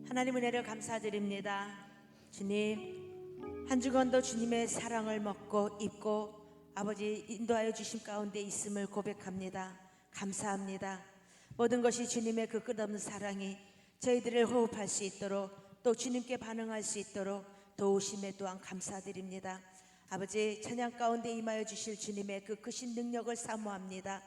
하나님 은혜를 감사드립니다. 주님, 한 주간도 주님의 사랑을 먹고 입고 아버지 인도하여 주심 가운데 있음을 고백합니다. 감사합니다. 모든 것이 주님의 그 끝없는 사랑이 저희들을 호흡할 수 있도록 또 주님께 반응할 수 있도록 도우심에 또한 감사드립니다. 아버지, 찬양 가운데 임하여 주실 주님의 그 크신 능력을 사모합니다.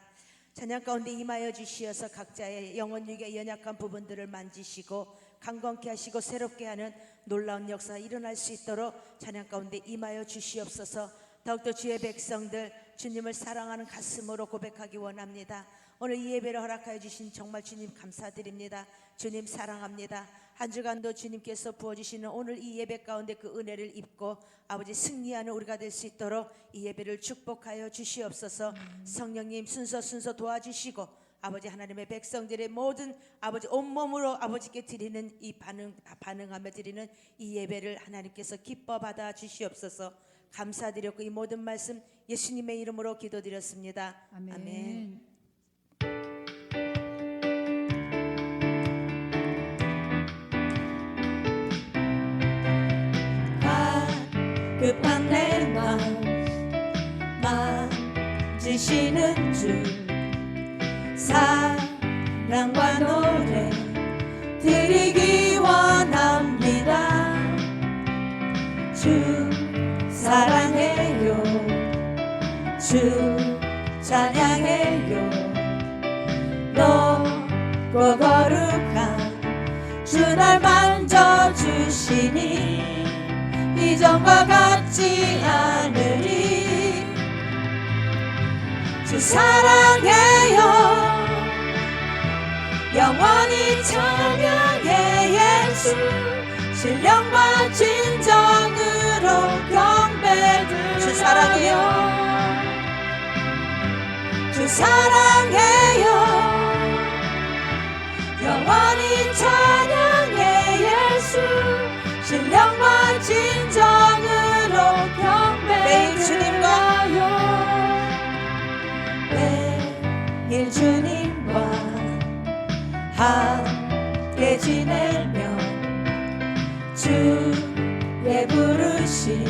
찬양 가운데 임하여 주시어서 각자의 영혼 육의 연약한 부분들을 만지시고 강건케 하시고 새롭게 하는 놀라운 역사가 일어날 수 있도록 찬양 가운데 임하여 주시옵소서. 더욱더 주의 백성들 주님을 사랑하는 가슴으로 고백하기 원합니다. 오늘 이 예배를 허락하여 주신 정말 주님 감사드립니다. 주님 사랑합니다. 한 주간도 주님께서 부어주시는 오늘 이 예배 가운데 그 은혜를 입고 아버지 승리하는 우리가 될 수 있도록 이 예배를 축복하여 주시옵소서. 성령님 순서 도와주시고 아버지 하나님의 백성들의 모든 아버지 온몸으로 아버지께 드리는 이 반응하며 드리는 이 예배를 하나님께서 기뻐 받아 주시옵소서. 감사드렸고 이 모든 말씀 예수님의 이름으로 기도드렸습니다. 아멘. 급한 내 마음 만지시는 주 사랑과 노래 드리기 원합니다. 주 사랑해요, 주 찬양해요. 높고 거룩한 주 날 만져주시니 이전과 같지 않으리. 주 사랑해요, 영원히 찬양해. 예수 신령과 진정으로 경배드려요. 주 사랑해요, 주 사랑해요, 영원히 찬양해. 예수 신령과 진정으로 매일 주님과 매일 주님과 함께 지내며 주의 부르심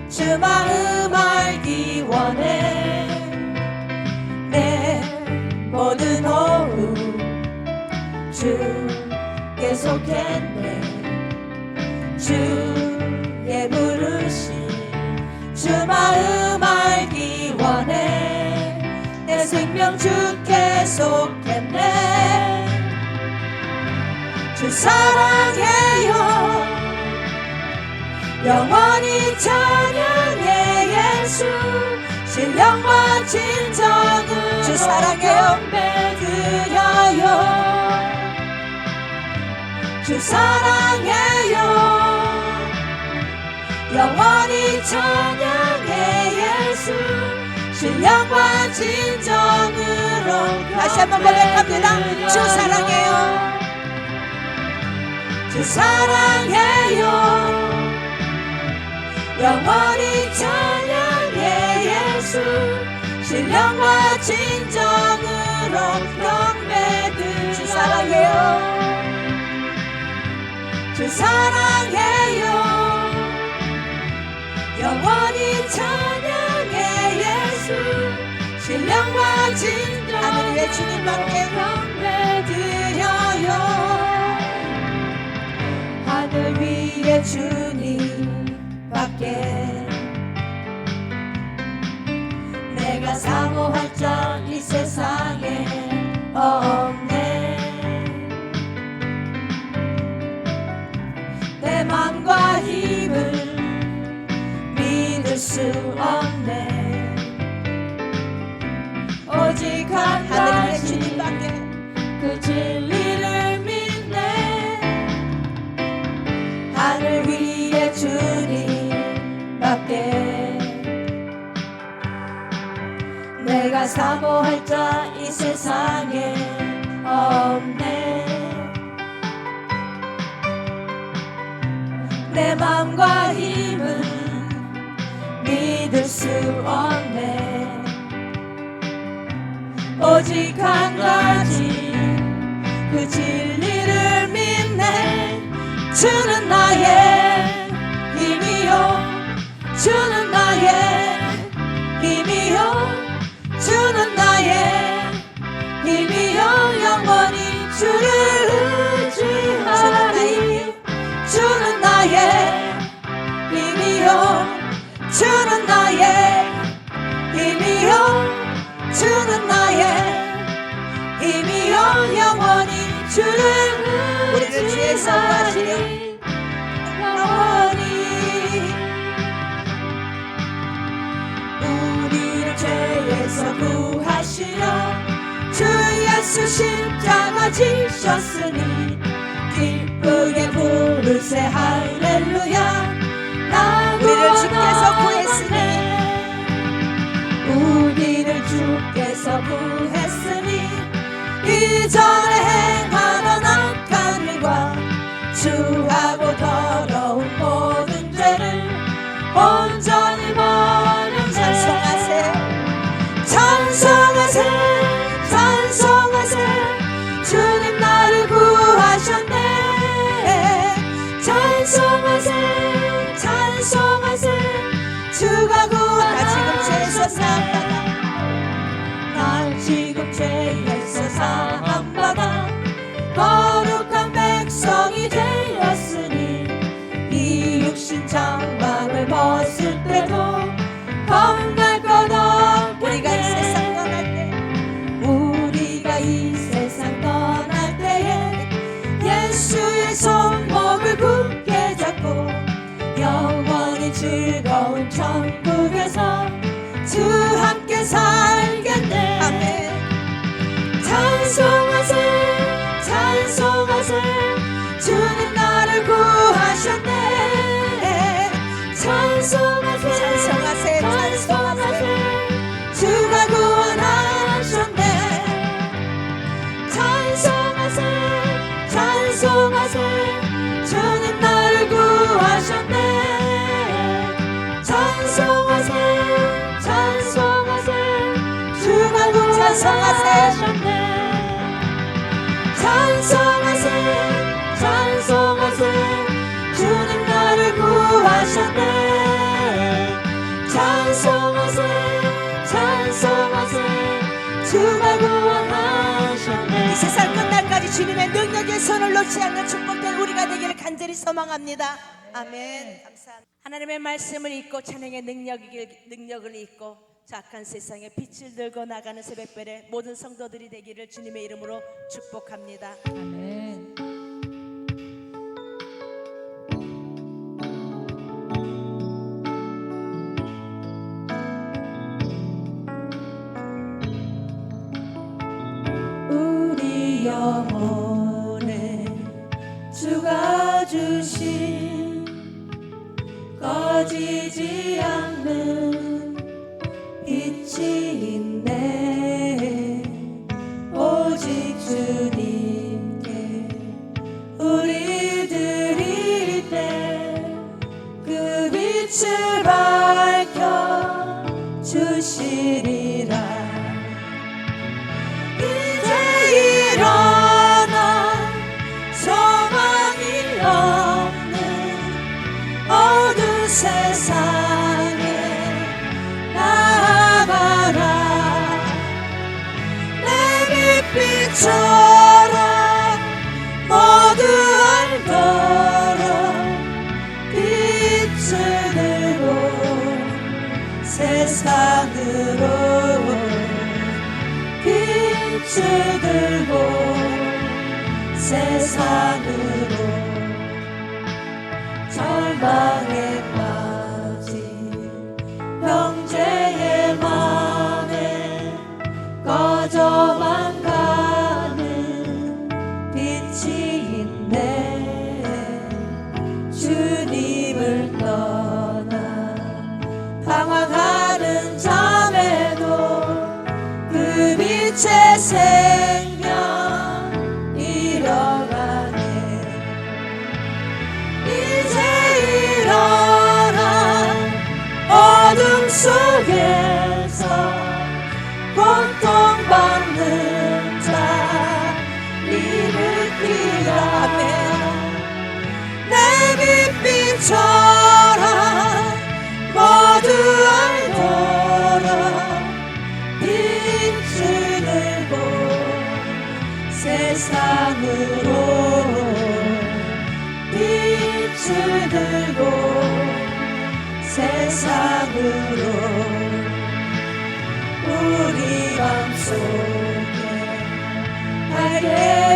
주 마음 알기 원해. 내 모든 호흡 주께 속했네. 주의 부르심 주 마음 알기 원해. 내 생명 주께 속했네. 주 사랑해요, 영원히 찬양해. 예수 신령과 진정으로 주 사랑해요, 경배드려요. 주 사랑해요, 영원히 찬양해. 예수 신령과 진정으로 다시 한번 고백합니다. 주 사랑해요, 주 사랑해요, 영원히 찬양해. 예수 신령과 진정으로 경배드려요. 주 사랑해요, 주 사랑해요, 영원히 찬양해. 예수 신령과 진정으로 하늘 위에 주님밖에 경배드려요. 하늘 위에 주님밖에 내가 사모할 자 이 세상에 없네. 내 맘과 힘을 믿을 수 없네. 오직 한 하늘 위에 가지 주님밖에 그 진리를 믿네. 하늘 위에 주님밖에 내가 사모할 자 이 세상에 없네. 내 맘과 힘은 믿을 수 없네. 오직 한 가지 그 진리를 믿네. 주는 나의 힘이요 주는 나의 힘이요 주는 나의 힘이요 영원히 주를 의지하리 주는 나의 힘이요 주는 나의 힘이요 주는 나의 힘이요 영원히 주를 우리를 주에서 구하시려 영원히 우리를 죄에서 구하시려 주 예수 십자가 지셨으니 기쁘게 부르세 할렐루야 나 우리를 주께서 구했으니 우리를 주께서 구했으니 이전에 행하던 악한 일과 추하고 더러운 모든 죄를 온전히 버려 찬송하세 찬송하세 찬송하세 주님 나를 구하셨네 찬송하세 찬송하세 주가 나 지금 죄에서 구하셨네 날 지금 죄에서 사함받아 거룩한 백성이 되었으니 이 육신 장막을 벗을 때도 겁날 것 우리가 이 없겠네 세상 떠날 때 우리가 이 세상 떠날 때에 예수의 손목을 굳게 잡고 영원히 즐거운 천국에서 주 함께 살겠네 아멘 찬송하세 찬송하세 주님 나를 구하셨네 찬송하세 찬송하세 찬송하세 주가 구원하셨네 찬송하세 찬송하세 주님 나를 구하셨네 찬송하세 찬송하세 주가 구원하셨네 찬송하세 찬송하세 주님 나를 구하셨네 찬송하세 찬송하세 주가 구원하셨네 이 세상 끝날까지 주님의 능력의 손을 놓지 않는 축복된 우리가 되기를 간절히 소망합니다. 아멘. 감사합니다. 하나님의 말씀을 읽고 찬양의 능력을 읽고 악한 세상에 빛을 들고 나가는 새벽별의 모든 성도들이 되기를 주님의 이름으로 축복합니다. 아멘. 우리 영혼에 주가 주신 꺼지지 않는 빛이 있네 오직 주님께 우리 드릴 때 그 빛을 밝혀 주시리라 이제 일어나 소망이 없는 어두운 세상에 나아가라 내 빛빛처럼 모두 알도록 빛을 들고 세상으로 빛을 들고 세상으로 절망에 빠진 형제의 맘에 꺼져만 가는 빛이 있네 주님을 떠나 방황하는 잠에도 그 빛의 생명 이뤄가네 이제 일어나 세상으로 빛을 들고 세상으로 우리 맘속에 밝게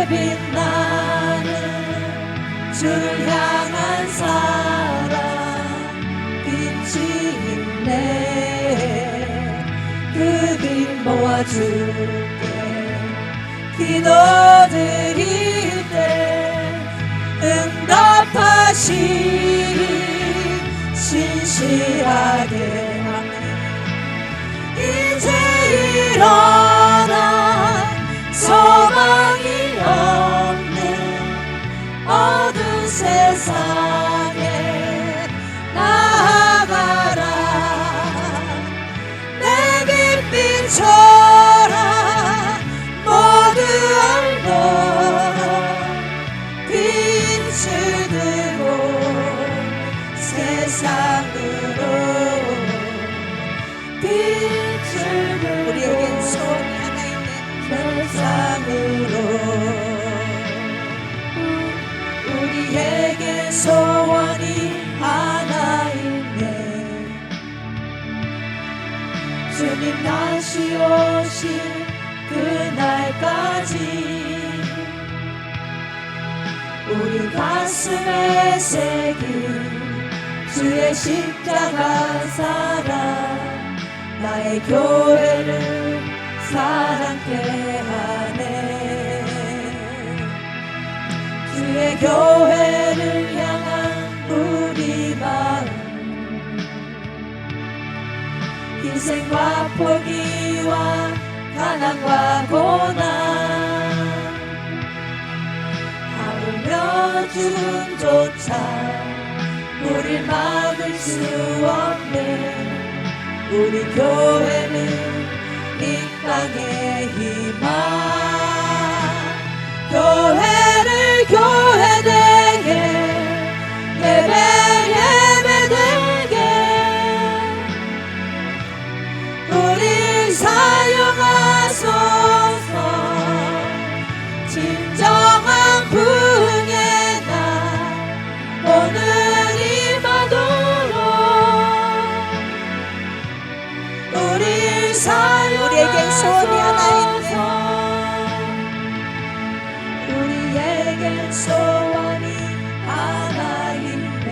빛나는 주를 향한 사랑 빛이 있네. 그 빛 모아줄게. 기도드릴 때 응답하시리 신실하게. 아멘. 이제 일어나 소망이 없는 어두운 세상에 나아가라. 내 빛비춰라. 모두 알고 빛을 들고 세상으로 빛을 들고 우리에겐 소원이 하나 있네. 세상으로 우리에게 소원이 하나 있네. 주님 다시 오실 그날까지 우리 가슴에 새긴 주의 십자가 사랑 나의 교회를 사랑케 하네. 주의 교회를 향한 우리 마음 희생과 포기와 가난과 고난 하물며 죽음조차 우릴 막을 수 없네. 우리 교회는 이 땅의 희망. 교회를 교회되게 예배 예배되게 우릴 사용하소서. 진정한 부흥의 날 오늘이 마도록 우릴 우리에겐 소원이 하나 있네. 우리에겐 소원이 하나 있네.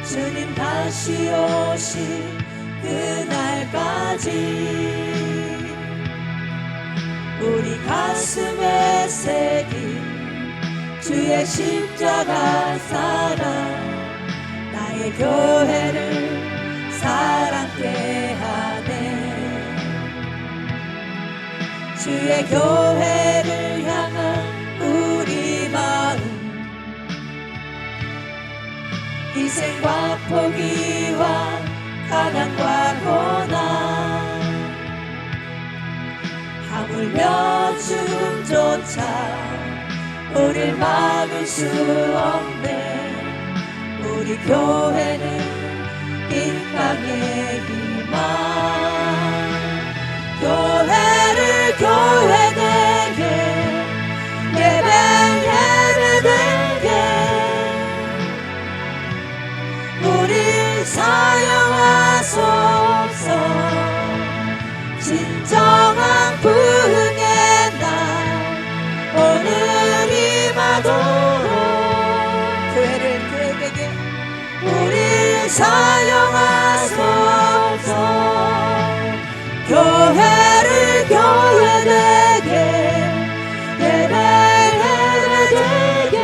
주님 다시 오실 그날까지 우리 가슴에 새긴 주의 십자가 사랑 나의 교회를 사랑케 하네. 주의 교회를 향한 우리 마음 희생과 포기와 가난과 고난 하물며 죽음조차 우릴 막을 수 없네. 우리 교회는 이 땅의 희망. 교회를 교회되게 예배 예배되게 우릴 사용하소서. 진정한 부흥의 날 오늘이 마도록 교회를 교회되게 우릴 사용하소서. 교회를 교회되게 예배 예배되게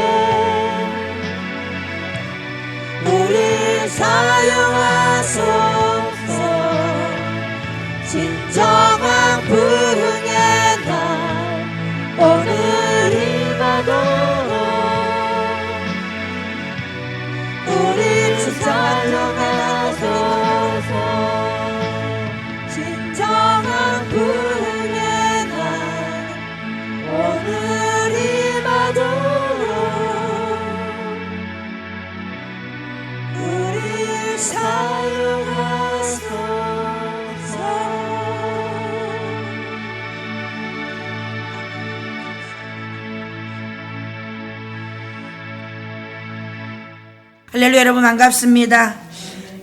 우릴 사용하소서. 진정한 부흥의 날 오늘이 마도록 우릴 사용하소서. 할렐루야. 여러분 반갑습니다.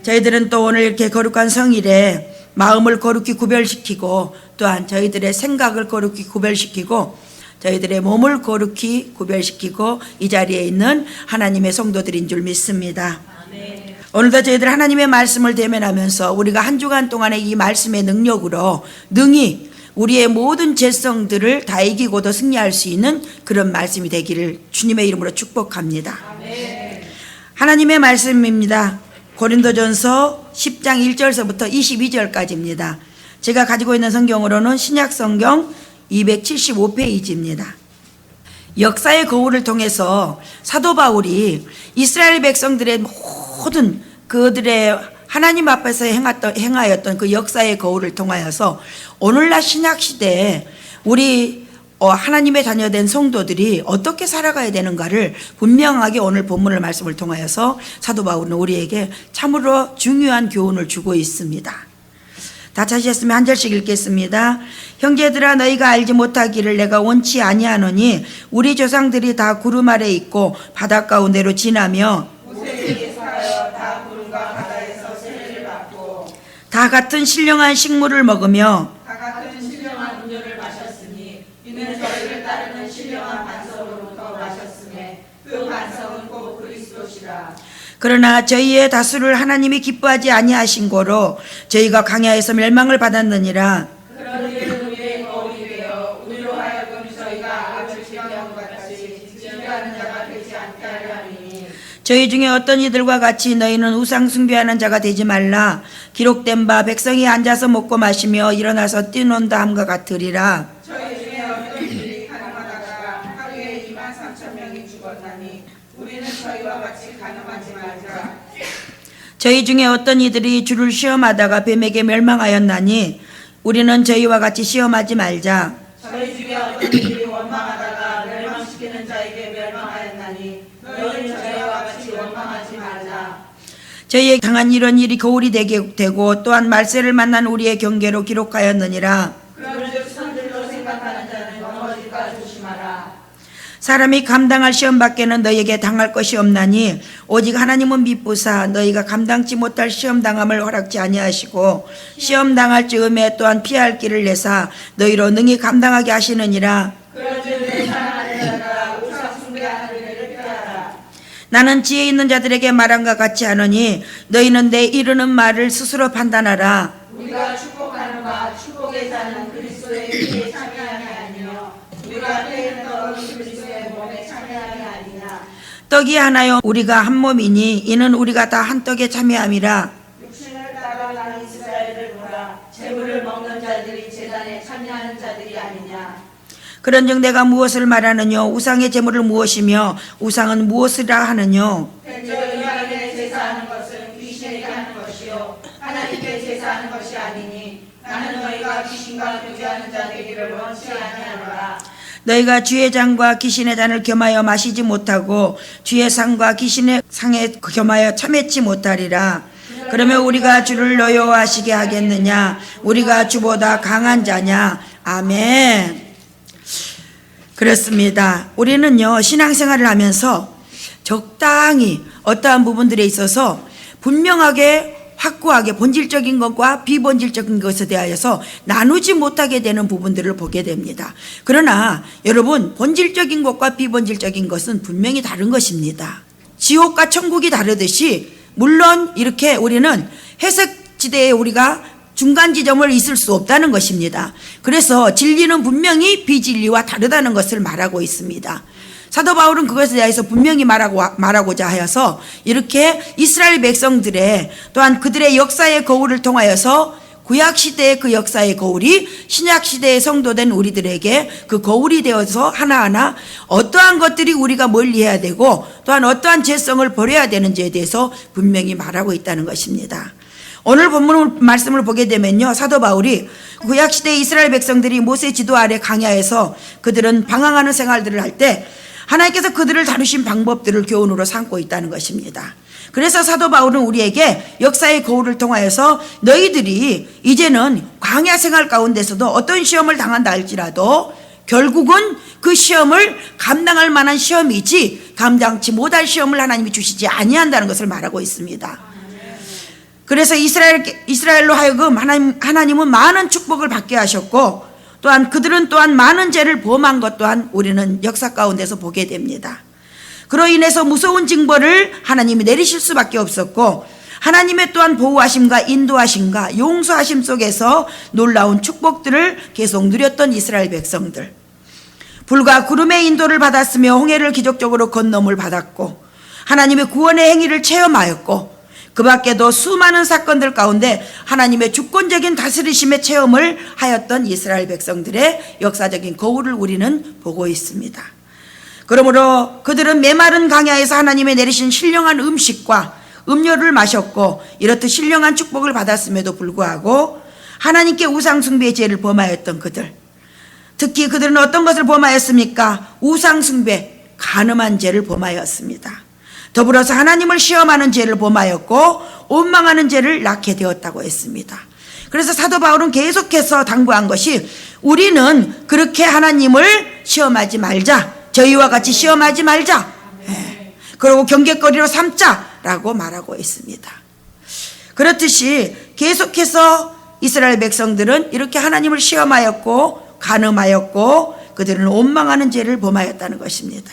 저희들은 또 오늘 이렇게 거룩한 성일에 마음을 거룩히 구별시키고 또한 저희들의 생각을 거룩히 구별시키고 저희들의 몸을 거룩히 구별시키고 이 자리에 있는 하나님의 성도들인 줄 믿습니다. 오늘도 저희들 하나님의 말씀을 대면하면서 우리가 한 주간 동안의 이 말씀의 능력으로 능히 우리의 모든 죄성들을 다 이기고도 승리할 수 있는 그런 말씀이 되기를 주님의 이름으로 축복합니다. 하나님의 말씀입니다. 고린도전서 10장 1절서부터 22절까지입니다. 제가 가지고 있는 성경으로는 신약성경 275페이지입니다. 역사의 거울을 통해서 사도 바울이 이스라엘 백성들의 모든 그들의 하나님 앞에서 행하였던 그 역사의 거울을 통하여서 오늘날 신약시대에 우리 하나님의 자녀된 성도들이 어떻게 살아가야 되는가를 분명하게 오늘 본문을 말씀을 통하여서 사도 바울은 우리에게 참으로 중요한 교훈을 주고 있습니다. 다 찾으셨으면 한 절씩 읽겠습니다. 형제들아 너희가 알지 못하기를 내가 원치 아니하노니 우리 조상들이 다 구름 아래 있고 바다 가운데로 지나며 다 같은 신령한 식물을 먹으며 다 같은 신령한 음료를 마셨으니 이는 저희를 따르는 신령한 반석으로부터 마셨음에 그 반석은 곧 그리스도시라. 그러나 저희의 다수를 하나님이 기뻐하지 아니하신 고로 저희가 광야에서 멸망을 받았느니라. 그런 일은 우리의 거울이 되어 우리로 하여금 저희가 아버지 기념 같이 지지하는 자가 되지 않게 하려 함이니 저희 중에 어떤 이들과 같이 너희는 우상 숭배하는 자가 되지 말라. 기록된 바 백성이 앉아서 먹고 마시며 일어나서 뛰논다 함과 같으리라. 저희 중에 어떤 이들이 가늠하다가 하루에 23,000명이 죽었나니 우리는 저희와 같이 가늠하지 말자. 저희 중에 어떤 이들이 주를 시험하다가 뱀에게 멸망하였나니 우리는 저희와 같이 시험하지 말자. 저희 중에 어떤 이들이 원망하다가 멸망시키는 자에게 멸망하였나니 너희는 저희와 같이 원망하지 말자. 저희의 당한 이런 일이 거울이 되게 되고 또한 말세를 만난 우리의 경계로 기록하였느니라. 그런즉 선들로 생각하는 자는 넘어질까 조심하라. 사람이 감당할 시험 밖에는 너희에게 당할 것이 없나니 오직 하나님은 미쁘사 너희가 감당치 못할 시험 당함을 허락지 아니하시고 시험 당할 즈음에 또한 피할 길을 내사 너희로 능히 감당하게 하시느니라. 그런즉 내 사랑하는 자가 우상 숭배하는 일을 피하라. 나는 지혜 있는 자들에게 말함과 같이 하노니 너희는 내 이르는 말을 스스로 판단하라. 우리가 축복하는 바 축복의 자는 그리스도의 피에 참여함이 아니며 우리가 때는 떡은 그리스도의 몸에 참여함이 아니냐. 떡이 하나요 우리가 한 몸이니 이는 우리가 다 한 떡에 참여함이라. 육신을 따라가는 이스라엘을 보라. 재물을 먹는 자들이 제단에 참여하는 자들이 아니냐. 그런즉 내가 무엇을 말하느뇨 우상의 제물을 무엇이며 우상은 무엇이라 하느뇨. 현재 의하게 제사하는 것은 귀신에게 하는 것이요 하나님께 제사하는 것이 아니니 나는 너희가 귀신과 교제하는 자 되기를 원치 아니하노라. 너희가 주의 잔과 귀신의 잔을 겸하여 마시지 못하고 주의 상과 귀신의 상에 겸하여 참회치 못하리라. 그러면 우리가 주를 노여워하시게 하겠느냐. 우리가 주보다 강한 자냐. 아멘. 그렇습니다. 우리는요 신앙생활을 하면서 적당히 어떠한 부분들에 있어서 분명하게 확고하게 본질적인 것과 비본질적인 것에 대하여서 나누지 못하게 되는 부분들을 보게 됩니다. 그러나 여러분 본질적인 것과 비본질적인 것은 분명히 다른 것입니다. 지옥과 천국이 다르듯이 물론 이렇게 우리는 해석지대에 우리가 중간 지점을 있을 수 없다는 것입니다. 그래서 진리는 분명히 비진리와 다르다는 것을 말하고 있습니다. 사도 바울은 그것에 대해서 분명히 말하고자 하여서 이렇게 이스라엘 백성들의 또한 그들의 역사의 거울을 통하여서 구약시대의 그 역사의 거울이 신약시대의 성도된 우리들에게 그 거울이 되어서 하나하나 어떠한 것들이 우리가 멀리해야 되고 또한 어떠한 죄성을 버려야 되는지에 대해서 분명히 말하고 있다는 것입니다. 오늘 본문 말씀을 보게 되면요 사도 바울이 구약시대 이스라엘 백성들이 모세 지도 아래 광야에서 그들은 방황하는 생활들을 할 때 하나님께서 그들을 다루신 방법들을 교훈으로 삼고 있다는 것입니다. 그래서 사도 바울은 우리에게 역사의 거울을 통하여서 너희들이 이제는 광야 생활 가운데서도 어떤 시험을 당한다 할지라도 결국은 그 시험을 감당할 만한 시험이지 감당치 못할 시험을 하나님이 주시지 아니한다는 것을 말하고 있습니다. 그래서 이스라엘로 하여금 하나님은 많은 축복을 받게 하셨고, 또한 그들은 또한 많은 죄를 범한 것 또한 우리는 역사 가운데서 보게 됩니다. 그로 인해서 무서운 징벌을 하나님이 내리실 수밖에 없었고, 하나님의 또한 보호하심과 인도하심과 용서하심 속에서 놀라운 축복들을 계속 누렸던 이스라엘 백성들. 불과 구름의 인도를 받았으며 홍해를 기적적으로 건너물 받았고, 하나님의 구원의 행위를 체험하였고, 그 밖에도 수많은 사건들 가운데 하나님의 주권적인 다스리심의 체험을 하였던 이스라엘 백성들의 역사적인 거울을 우리는 보고 있습니다. 그러므로 그들은 메마른 강야에서 하나님의 내리신 신령한 음식과 음료를 마셨고, 이렇듯 신령한 축복을 받았음에도 불구하고 하나님께 우상 숭배의 죄를 범하였던 그들, 특히 그들은 어떤 것을 범하였습니까? 우상 숭배, 간음한 죄를 범하였습니다. 더불어서 하나님을 시험하는 죄를 범하였고 원망하는 죄를 낳게 되었다고 했습니다. 그래서 사도 바울은 계속해서 당부한 것이, 우리는 그렇게 하나님을 시험하지 말자, 저희와 같이 시험하지 말자, 그리고 경계거리로 삼자라고 말하고 있습니다. 그렇듯이 계속해서 이스라엘 백성들은 이렇게 하나님을 시험하였고 간음하였고 그들은 원망하는 죄를 범하였다는 것입니다.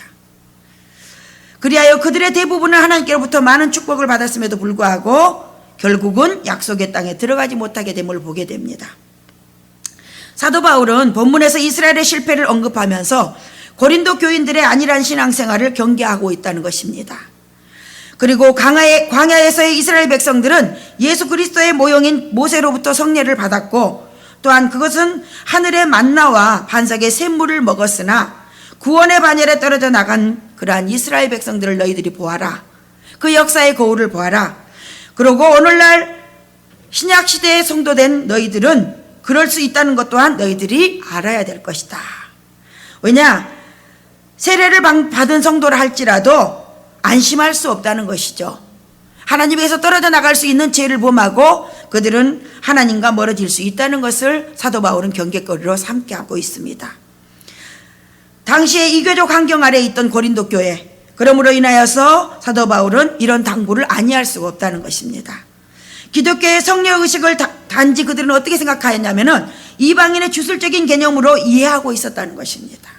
그리하여 그들의 대부분은 하나님께로부터 많은 축복을 받았음에도 불구하고 결국은 약속의 땅에 들어가지 못하게 됨을 보게 됩니다. 사도 바울은 본문에서 이스라엘의 실패를 언급하면서 고린도 교인들의 안일한 신앙생활을 경계하고 있다는 것입니다. 그리고 광야에서의 이스라엘 백성들은 예수 그리스도의 모형인 모세로부터 성례를 받았고, 또한 그것은 하늘의 만나와 반석의 샘물을 먹었으나 구원의 반열에 떨어져 나간 그러한 이스라엘 백성들을 너희들이 보아라. 그 역사의 거울을 보아라. 그리고 오늘날 신약시대의 성도된 너희들은 그럴 수 있다는 것 또한 너희들이 알아야 될 것이다. 왜냐? 세례를 받은 성도라 할지라도 안심할 수 없다는 것이죠. 하나님에게서 떨어져 나갈 수 있는 죄를 범하고 그들은 하나님과 멀어질 수 있다는 것을 사도 바울은 경계거리로 삼게 하고 있습니다. 당시에 이교적 환경 아래에 있던 고린도 교회, 그러므로 인하여서 사도 바울은 이런 당부를 아니할 수가 없다는 것입니다. 기독교의 성례의식을 단지 그들은 어떻게 생각하였냐면은 이방인의 주술적인 개념으로 이해하고 있었다는 것입니다.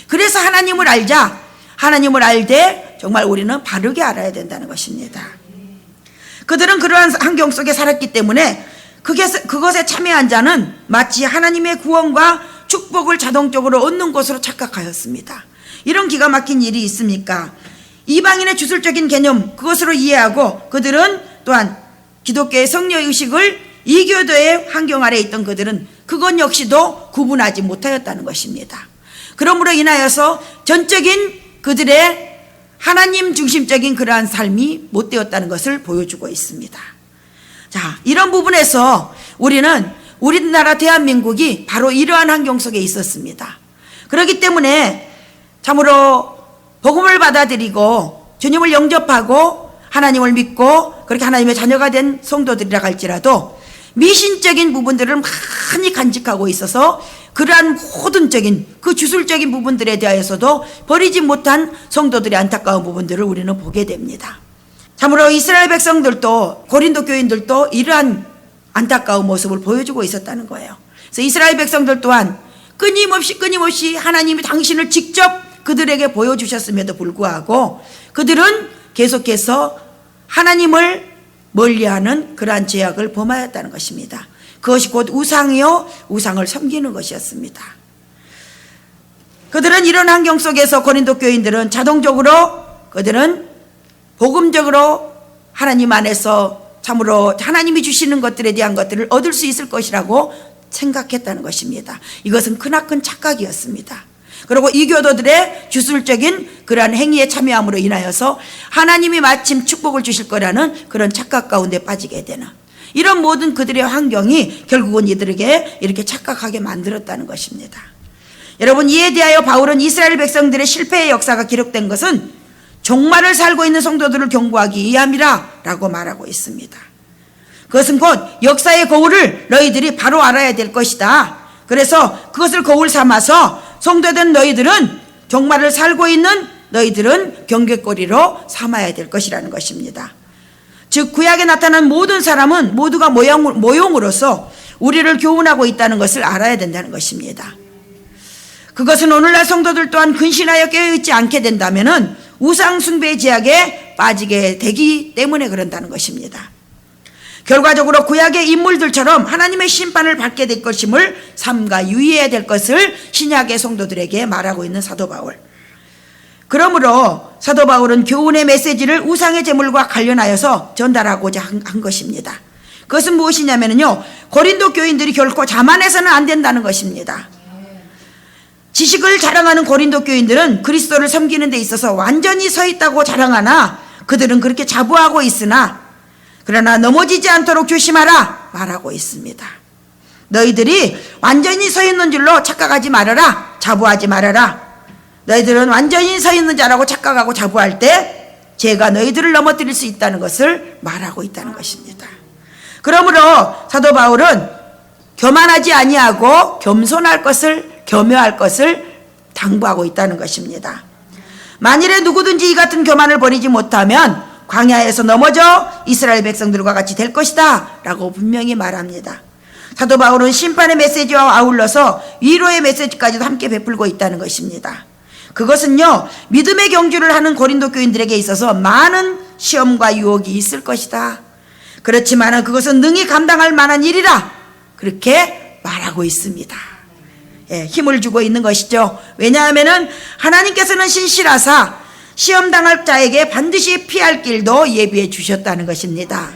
그래서 하나님을 알자, 하나님을 알되 정말 우리는 바르게 알아야 된다는 것입니다. 그들은 그러한 환경 속에 살았기 때문에 그것에 참여한 자는 마치 하나님의 구원과 축복을 자동적으로 얻는 것으로 착각하였습니다. 이런 기가 막힌 일이 있습니까? 이방인의 주술적인 개념, 그것으로 이해하고 그들은 또한 기독교의 성례의식을 이교도의 환경 아래에 있던 그들은 그것 역시도 구분하지 못하였다는 것입니다. 그러므로 인하여서 전적인 그들의 하나님 중심적인 그러한 삶이 못 되었다는 것을 보여주고 있습니다. 자, 이런 부분에서 우리나라 대한민국이 바로 이러한 환경 속에 있었습니다. 그렇기 때문에 참으로 복음을 받아들이고 주님을 영접하고 하나님을 믿고 그렇게 하나님의 자녀가 된 성도들이라 할지라도 미신적인 부분들을 많이 간직하고 있어서 그러한 모든적인 그 주술적인 부분들에 대하여서도 버리지 못한 성도들의 안타까운 부분들을 우리는 보게 됩니다. 참으로 이스라엘 백성들도 고린도 교인들도 이러한 안타까운 모습을 보여주고 있었다는 거예요. 그래서 이스라엘 백성들 또한 끊임없이 하나님이 당신을 직접 그들에게 보여주셨음에도 불구하고 그들은 계속해서 하나님을 멀리하는 그러한 죄악을 범하였다는 것입니다. 그것이 곧 우상이요 우상을 섬기는 것이었습니다. 그들은 이런 환경 속에서 고린도 교인들은 자동적으로 그들은 복음적으로 하나님 안에서 참으로 하나님이 주시는 것들에 대한 것들을 얻을 수 있을 것이라고 생각했다는 것입니다. 이것은 크나큰 착각이었습니다. 그리고 이교도들의 주술적인 그러한 행위에 참여함으로 인하여서 하나님이 마침 축복을 주실 거라는 그런 착각 가운데 빠지게 되는 이런 모든 그들의 환경이 결국은 이들에게 이렇게 착각하게 만들었다는 것입니다. 여러분, 이에 대하여 바울은 이스라엘 백성들의 실패의 역사가 기록된 것은 종말을 살고 있는 성도들을 경고하기 위함이라 라고 말하고 있습니다. 그것은 곧 역사의 거울을 너희들이 바로 알아야 될 것이다. 그래서 그것을 거울 삼아서 성도된 너희들은 종말을 살고 있는 너희들은 경계거리로 삼아야 될 것이라는 것입니다. 즉 구약에 나타난 모든 사람은 모두가 모형으로서 우리를 교훈하고 있다는 것을 알아야 된다는 것입니다. 그것은 오늘날 성도들 또한 근신하여 깨어있지 않게 된다면 우상숭배의 제약에 빠지게 되기 때문에 그런다는 것입니다. 결과적으로 구약의 인물들처럼 하나님의 심판을 받게 될 것임을 삼가 유의해야 될 것을 신약의 성도들에게 말하고 있는 사도 바울. 그러므로 사도 바울은 교훈의 메시지를 우상의 제물과 관련하여서 전달하고자 한 것입니다. 그것은 무엇이냐면요, 고린도 교인들이 결코 자만해서는 안 된다는 것입니다. 지식을 자랑하는 고린도 교인들은 그리스도를 섬기는 데 있어서 완전히 서 있다고 자랑하나 그들은 그렇게 자부하고 있으나 그러나 넘어지지 않도록 조심하라 말하고 있습니다. 너희들이 완전히 서 있는 줄로 착각하지 말아라. 자부하지 말아라. 너희들은 완전히 서 있는 자라고 착각하고 자부할 때 제가 너희들을 넘어뜨릴 수 있다는 것을 말하고 있다는 것입니다. 그러므로 사도 바울은 교만하지 아니하고 겸손할 것을, 겸허할 것을 당부하고 있다는 것입니다. 만일에 누구든지 이 같은 교만을 버리지 못하면 광야에서 넘어져 이스라엘 백성들과 같이 될 것이다 라고 분명히 말합니다. 사도 바울은 심판의 메시지와 아울러서 위로의 메시지까지도 함께 베풀고 있다는 것입니다. 그것은요, 믿음의 경주를 하는 고린도 교인들에게 있어서 많은 시험과 유혹이 있을 것이다. 그렇지만 그것은 능히 감당할 만한 일이라 그렇게 말하고 있습니다. 예, 힘을 주고 있는 것이죠. 왜냐하면 하나님께서는 신실하사 시험당할 자에게 반드시 피할 길도 예비해 주셨다는 것입니다.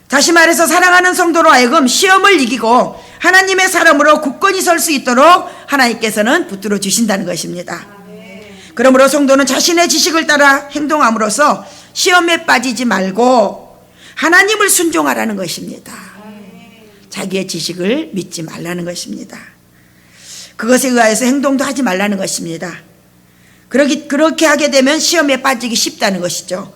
다시 말해서 사랑하는 성도로 하여금 시험을 이기고 하나님의 사람으로 굳건히 설 수 있도록 하나님께서는 붙들어 주신다는 것입니다. 그러므로 성도는 자신의 지식을 따라 행동함으로써 시험에 빠지지 말고 하나님을 순종하라는 것입니다. 자기의 지식을 믿지 말라는 것입니다. 그것에 의하여서 행동도 하지 말라는 것입니다. 그렇게 하게 되면 시험에 빠지기 쉽다는 것이죠.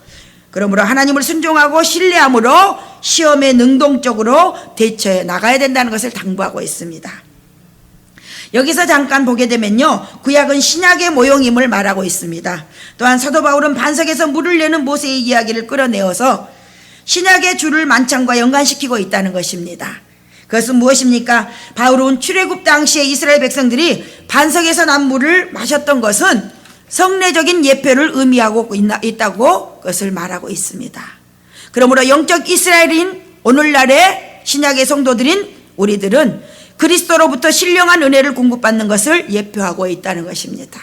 그러므로 하나님을 순종하고 신뢰함으로 시험에 능동적으로 대처해 나가야 된다는 것을 당부하고 있습니다. 여기서 잠깐 보게 되면요, 구약은 신약의 모형임을 말하고 있습니다. 또한 사도 바울은 반석에서 물을 내는 모세의 이야기를 끌어내어서 신약의 주를 만찬과 연관시키고 있다는 것입니다. 그것은 무엇입니까? 바울은 출애굽 당시에 이스라엘 백성들이 반석에서 난 물을 마셨던 것은 성례적인 예표를 의미하고 있다고 그것을 말하고 있습니다. 그러므로 영적 이스라엘인 오늘날의 신약의 성도들인 우리들은 그리스도로부터 신령한 은혜를 공급받는 것을 예표하고 있다는 것입니다.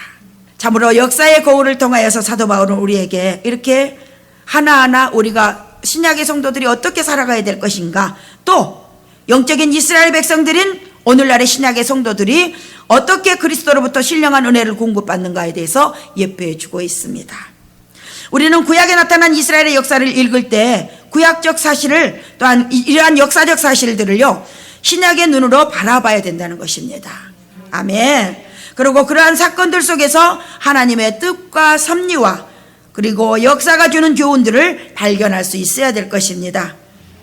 참으로 역사의 거울을 통하여서 사도 바울은 우리에게 이렇게 하나하나 우리가 신약의 성도들이 어떻게 살아가야 될 것인가, 또 영적인 이스라엘 백성들인 오늘날의 신약의 성도들이 어떻게 그리스도로부터 신령한 은혜를 공급받는가에 대해서 예표해 주고 있습니다. 우리는 구약에 나타난 이스라엘의 역사를 읽을 때 구약적 사실을, 또한 이러한 역사적 사실들을요, 신약의 눈으로 바라봐야 된다는 것입니다. 아멘. 그리고 그러한 사건들 속에서 하나님의 뜻과 섭리와 그리고 역사가 주는 교훈들을 발견할 수 있어야 될 것입니다.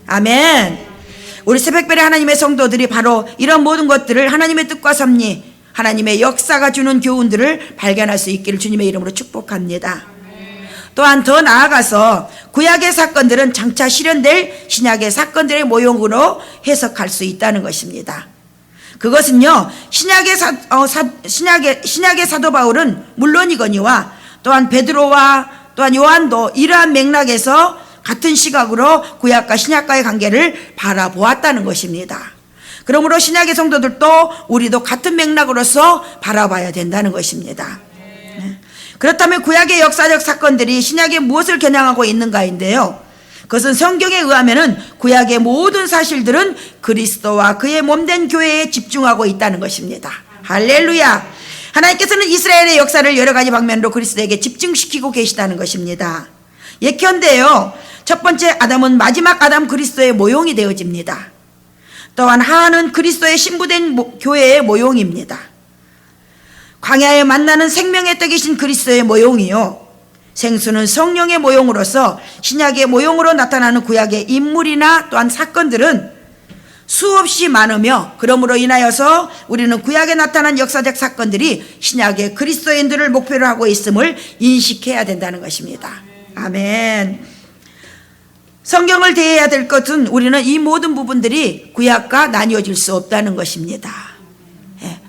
아멘. 우리 새벽별의 하나님의 성도들이 바로 이런 모든 것들을, 하나님의 뜻과 섭리, 하나님의 역사가 주는 교훈들을 발견할 수 있기를 주님의 이름으로 축복합니다. 또한 더 나아가서 구약의 사건들은 장차 실현될 신약의 사건들의 모형으로 해석할 수 있다는 것입니다. 그것은요, 신약의 사도 바울은 물론이거니와 또한 베드로와 또한 요한도 이러한 맥락에서 같은 시각으로 구약과 신약과의 관계를 바라보았다는 것입니다. 그러므로 신약의 성도들도 우리도 같은 맥락으로서 바라봐야 된다는 것입니다. 그렇다면 구약의 역사적 사건들이 신약에 무엇을 겨냥하고 있는가인데요, 그것은 성경에 의하면 구약의 모든 사실들은 그리스도와 그의 몸된 교회에 집중하고 있다는 것입니다. 할렐루야. 하나님께서는 이스라엘의 역사를 여러 가지 방면으로 그리스도에게 집중시키고 계시다는 것입니다. 예컨대요, 첫 번째 아담은 마지막 아담 그리스도의 모형이 되어집니다. 또한 하나는 그리스도의 신부된 교회의 모형입니다. 광야에 만나는 생명의 떡이신 그리스도의 모형이요, 생수는 성령의 모형으로서 신약의 모형으로 나타나는 구약의 인물이나 또한 사건들은 수없이 많으며 그러므로 인하여서 우리는 구약에 나타난 역사적 사건들이 신약의 그리스도인들을 목표로 하고 있음을 인식해야 된다는 것입니다. 아멘. 성경을 대해야 될 것은 우리는 이 모든 부분들이 구약과 나뉘어질 수 없다는 것입니다.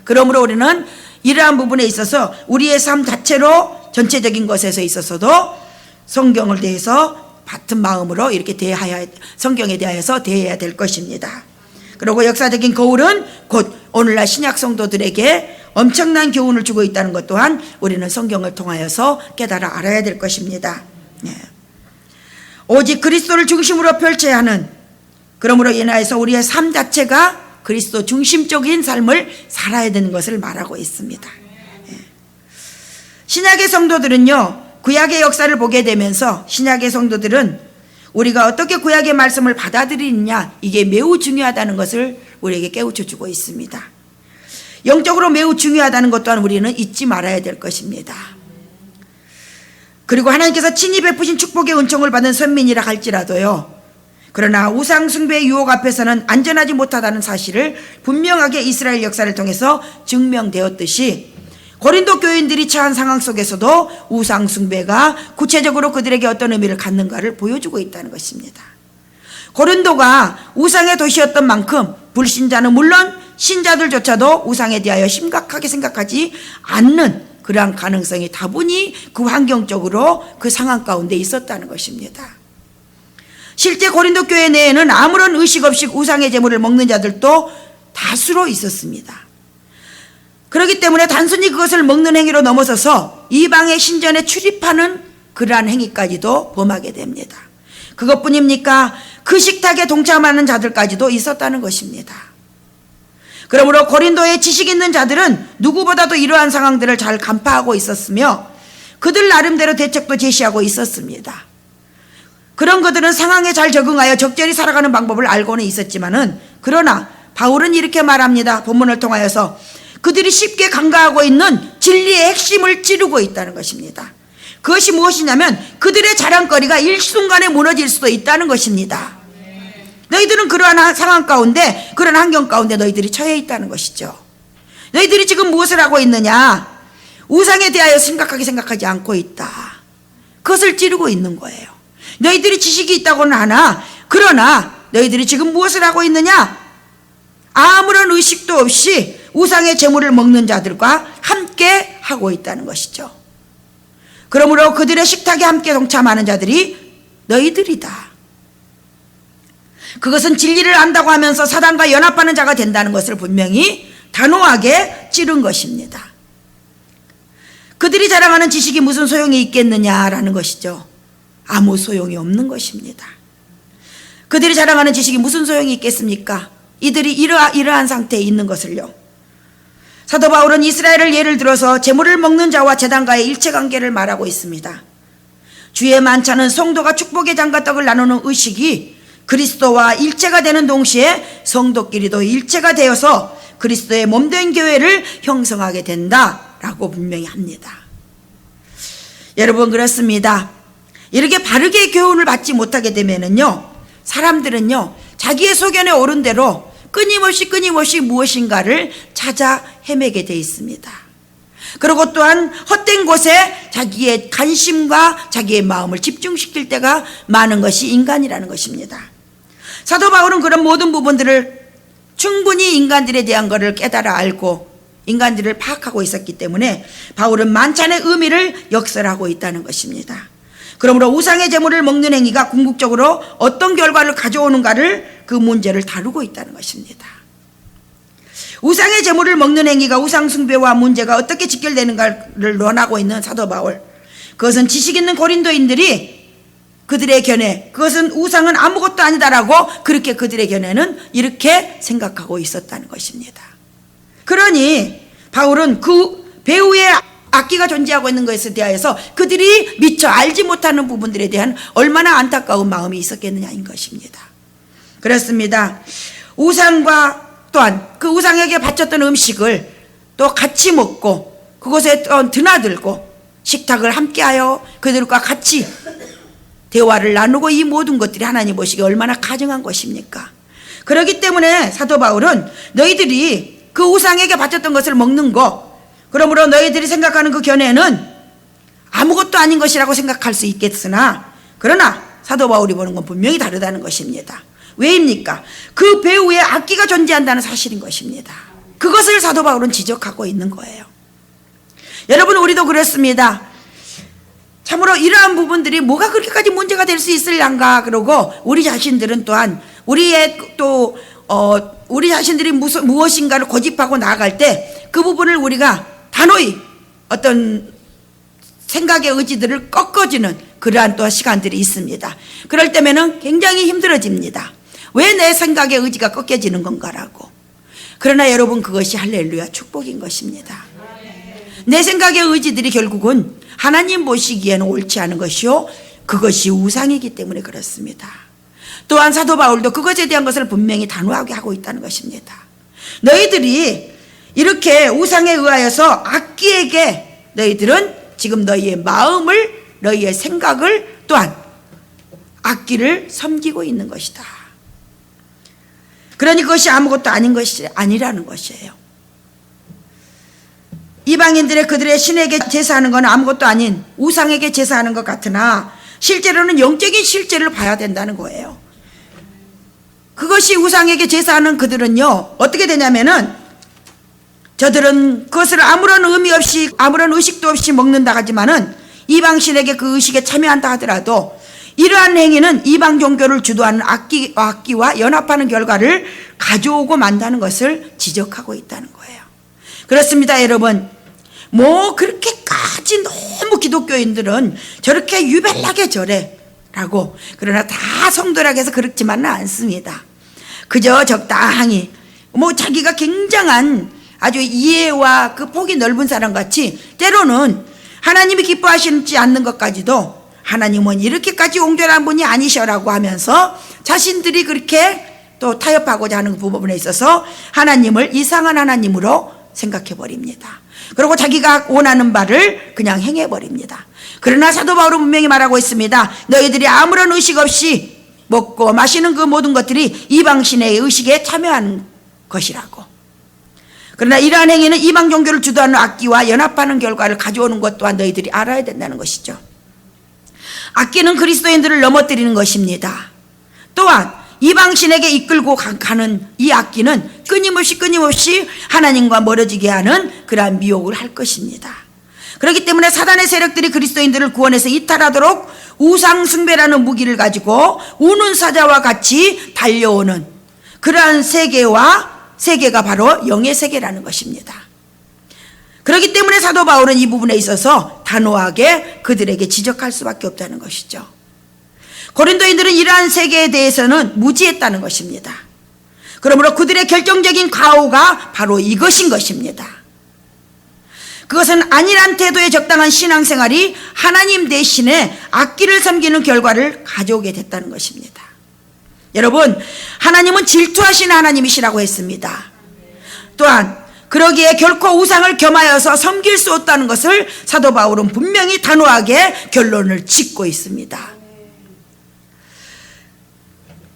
그러므로 우리는 이러한 부분에 있어서 우리의 삶 자체로 전체적인 것에서 있어서도 성경을 대해서 같은 마음으로 이렇게 성경에 대하여서 대해야 될 것입니다. 그리고 역사적인 거울은 곧 오늘날 신약 성도들에게 엄청난 교훈을 주고 있다는 것 또한 우리는 성경을 통하여서 깨달아 알아야 될 것입니다. 오직 그리스도를 중심으로 펼쳐야 하는, 그러므로 인하여서 우리의 삶 자체가 그리스도 중심적인 삶을 살아야 되는 것을 말하고 있습니다. 신약의 성도들은요, 구약의 역사를 보게 되면서 신약의 성도들은 우리가 어떻게 구약의 말씀을 받아들이느냐, 이게 매우 중요하다는 것을 우리에게 깨우쳐 주고 있습니다. 영적으로 매우 중요하다는 것 또한 우리는 잊지 말아야 될 것입니다. 그리고 하나님께서 친히 베푸신 축복의 은총을 받은 선민이라 할지라도요, 그러나 우상 숭배의 유혹 앞에서는 안전하지 못하다는 사실을 분명하게 이스라엘 역사를 통해서 증명되었듯이 고린도 교인들이 처한 상황 속에서도 우상 숭배가 구체적으로 그들에게 어떤 의미를 갖는가를 보여주고 있다는 것입니다. 고린도가 우상의 도시였던 만큼 불신자는 물론 신자들조차도 우상에 대하여 심각하게 생각하지 않는 그러한 가능성이 다분히 그 환경적으로 그 상황 가운데 있었다는 것입니다. 실제 고린도 교회 내에는 아무런 의식 없이 우상의 제물을 먹는 자들도 다수로 있었습니다. 그렇기 때문에 단순히 그것을 먹는 행위로 넘어서서 이방의 신전에 출입하는 그러한 행위까지도 범하게 됩니다. 그것뿐입니까? 그 식탁에 동참하는 자들까지도 있었다는 것입니다. 그러므로 고린도의 지식 있는 자들은 누구보다도 이러한 상황들을 잘 간파하고 있었으며 그들 나름대로 대책도 제시하고 있었습니다. 그런 그들은 상황에 잘 적응하여 적절히 살아가는 방법을 알고는 있었지만은, 그러나 바울은 이렇게 말합니다. 본문을 통하여서 그들이 쉽게 간과하고 있는 진리의 핵심을 찌르고 있다는 것입니다. 그것이 무엇이냐면 그들의 자랑거리가 일순간에 무너질 수도 있다는 것입니다. 너희들은 그러한 상황 가운데, 그런 환경 가운데 너희들이 처해 있다는 것이죠. 너희들이 지금 무엇을 하고 있느냐? 우상에 대하여 심각하게 생각하지 않고 있다. 그것을 찌르고 있는 거예요. 너희들이 지식이 있다고는 하나, 그러나 너희들이 지금 무엇을 하고 있느냐? 아무런 의식도 없이 우상의 제물을 먹는 자들과 함께 하고 있다는 것이죠. 그러므로 그들의 식탁에 함께 동참하는 자들이 너희들이다. 그것은 진리를 안다고 하면서 사단과 연합하는 자가 된다는 것을 분명히 단호하게 찌른 것입니다. 그들이 자랑하는 지식이 무슨 소용이 있겠느냐라는 것이죠. 아무 소용이 없는 것입니다. 그들이 자랑하는 지식이 무슨 소용이 있겠습니까? 이들이 이러한 상태에 있는 것을요. 사도 바울은 이스라엘을 예를 들어서 제물을 먹는 자와 제단과의 일체관계를 말하고 있습니다. 주의 만찬은 성도가 축복의 잔과 떡을 나누는 의식이 그리스도와 일체가 되는 동시에 성도끼리도 일체가 되어서 그리스도의 몸된 교회를 형성하게 된다라고 분명히 합니다. 여러분, 그렇습니다. 이렇게 바르게 교훈을 받지 못하게 되면은요, 사람들은요, 자기의 소견에 오른 대로 끊임없이 무엇인가를 찾아 헤매게 돼 있습니다. 그리고 또한 헛된 곳에 자기의 관심과 자기의 마음을 집중시킬 때가 많은 것이 인간이라는 것입니다. 사도 바울은 그런 모든 부분들을 충분히 인간들에 대한 것을 깨달아 알고 인간들을 파악하고 있었기 때문에 바울은 만찬의 의미를 역설하고 있다는 것입니다. 그러므로 우상의 제물을 먹는 행위가 궁극적으로 어떤 결과를 가져오는가를, 그 문제를 다루고 있다는 것입니다. 우상의 제물을 먹는 행위가 우상 숭배와 문제가 어떻게 직결되는가를 논하고 있는 사도 바울, 그것은 지식 있는 고린도인들이 그들의 견해, 그것은 우상은 아무것도 아니다라고 그렇게 그들의 견해는 이렇게 생각하고 있었다는 것입니다. 그러니 바울은 그 배후의 악기가 존재하고 있는 것에 대하여서 그들이 미처 알지 못하는 부분들에 대한 얼마나 안타까운 마음이 있었겠느냐인 것입니다. 그렇습니다. 우상과 또한 그 우상에게 바쳤던 음식을 또 같이 먹고 그곳에 드나들고 식탁을 함께하여 그들과 같이 대화를 나누고 이 모든 것들이 하나님 보시기에 얼마나 가증한 것입니까? 그렇기 때문에 사도 바울은 너희들이 그 우상에게 바쳤던 것을 먹는 거, 그러므로 너희들이 생각하는 그 견해는 아무것도 아닌 것이라고 생각할 수 있겠으나, 그러나 사도 바울이 보는 건 분명히 다르다는 것입니다. 왜입니까? 그 배후에 악기가 존재한다는 사실인 것입니다. 그것을 사도 바울은 지적하고 있는 거예요. 여러분, 우리도 그렇습니다. 참으로 이러한 부분들이 뭐가 그렇게까지 문제가 될 수 있을란가, 그러고 우리 자신들은 또한 우리의 우리 자신들이 무엇인가를 고집하고 나아갈 때 그 부분을 우리가 단호히 어떤 생각의 의지들을 꺾어주는 그러한 또 시간들이 있습니다. 그럴 때면은 굉장히 힘들어집니다. 왜 내 생각의 의지가 꺾여지는 건가라고. 그러나 여러분, 그것이 할렐루야 축복인 것입니다. 내 생각의 의지들이 결국은 하나님 보시기에는 옳지 않은 것이요, 그것이 우상이기 때문에 그렇습니다. 또한 사도 바울도 그것에 대한 것을 분명히 단호하게 하고 있다는 것입니다. 너희들이 이렇게 우상에 의하여서 악기에게 너희들은 지금 너희의 마음을, 너희의 생각을 또한 악기를 섬기고 있는 것이다. 그러니 그것이 아무것도 아닌 것이 아니라는 것이에요. 이방인들의 그들의 신에게 제사하는 건 아무것도 아닌 우상에게 제사하는 것 같으나 실제로는 영적인 실제를 봐야 된다는 거예요. 그것이 우상에게 제사하는 그들은요, 어떻게 되냐면은 저들은 그것을 아무런 의미 없이, 아무런 의식도 없이 먹는다 하지만은 이방신에게 그 의식에 참여한다 하더라도 이러한 행위는 이방 종교를 주도하는 악기와 연합하는 결과를 가져오고 만다는 것을 지적하고 있다는 거예요. 그렇습니다, 여러분. 뭐 그렇게까지 너무 기독교인들은 저렇게 유별나게 절해라고, 그러나 다 성도라고 해서 그렇지만은 않습니다. 그저 적당히 뭐 자기가 굉장한 아주 이해와 그 폭이 넓은 사람같이 때로는 하나님이 기뻐하시지 않는 것까지도 하나님은 이렇게까지 옹졸한 분이 아니셔라고 하면서 자신들이 그렇게 또 타협하고자 하는 부분에 있어서 하나님을 이상한 하나님으로 생각해버립니다. 그리고 자기가 원하는 바를 그냥 행해버립니다. 그러나 사도 바울은 분명히 말하고 있습니다. 너희들이 아무런 의식 없이 먹고 마시는 그 모든 것들이 이방신의 의식에 참여한 것이라고. 그러나 이러한 행위는 이방 종교를 주도하는 악기와 연합하는 결과를 가져오는 것 또한 너희들이 알아야 된다는 것이죠. 악기는 그리스도인들을 넘어뜨리는 것입니다. 또한 이방신에게 이끌고 가는 이 악기는 끊임없이 하나님과 멀어지게 하는 그러한 미혹을 할 것입니다. 그렇기 때문에 사단의 세력들이 그리스도인들을 구원해서 이탈하도록 우상숭배라는 무기를 가지고 우는 사자와 같이 달려오는 그러한 세계가 바로 영의 세계라는 것입니다. 그렇기 때문에 사도 바울은 이 부분에 있어서 단호하게 그들에게 지적할 수밖에 없다는 것이죠. 고린도인들은 이러한 세계에 대해서는 무지했다는 것입니다. 그러므로 그들의 결정적인 가오가 바로 이것인 것입니다. 그것은 안일한 태도의 적당한 신앙생활이 하나님 대신에 악기를 섬기는 결과를 가져오게 됐다는 것입니다. 여러분, 하나님은 질투하시는 하나님이시라고 했습니다. 또한 그러기에 결코 우상을 겸하여서 섬길 수 없다는 것을 사도 바울은 분명히 단호하게 결론을 짓고 있습니다.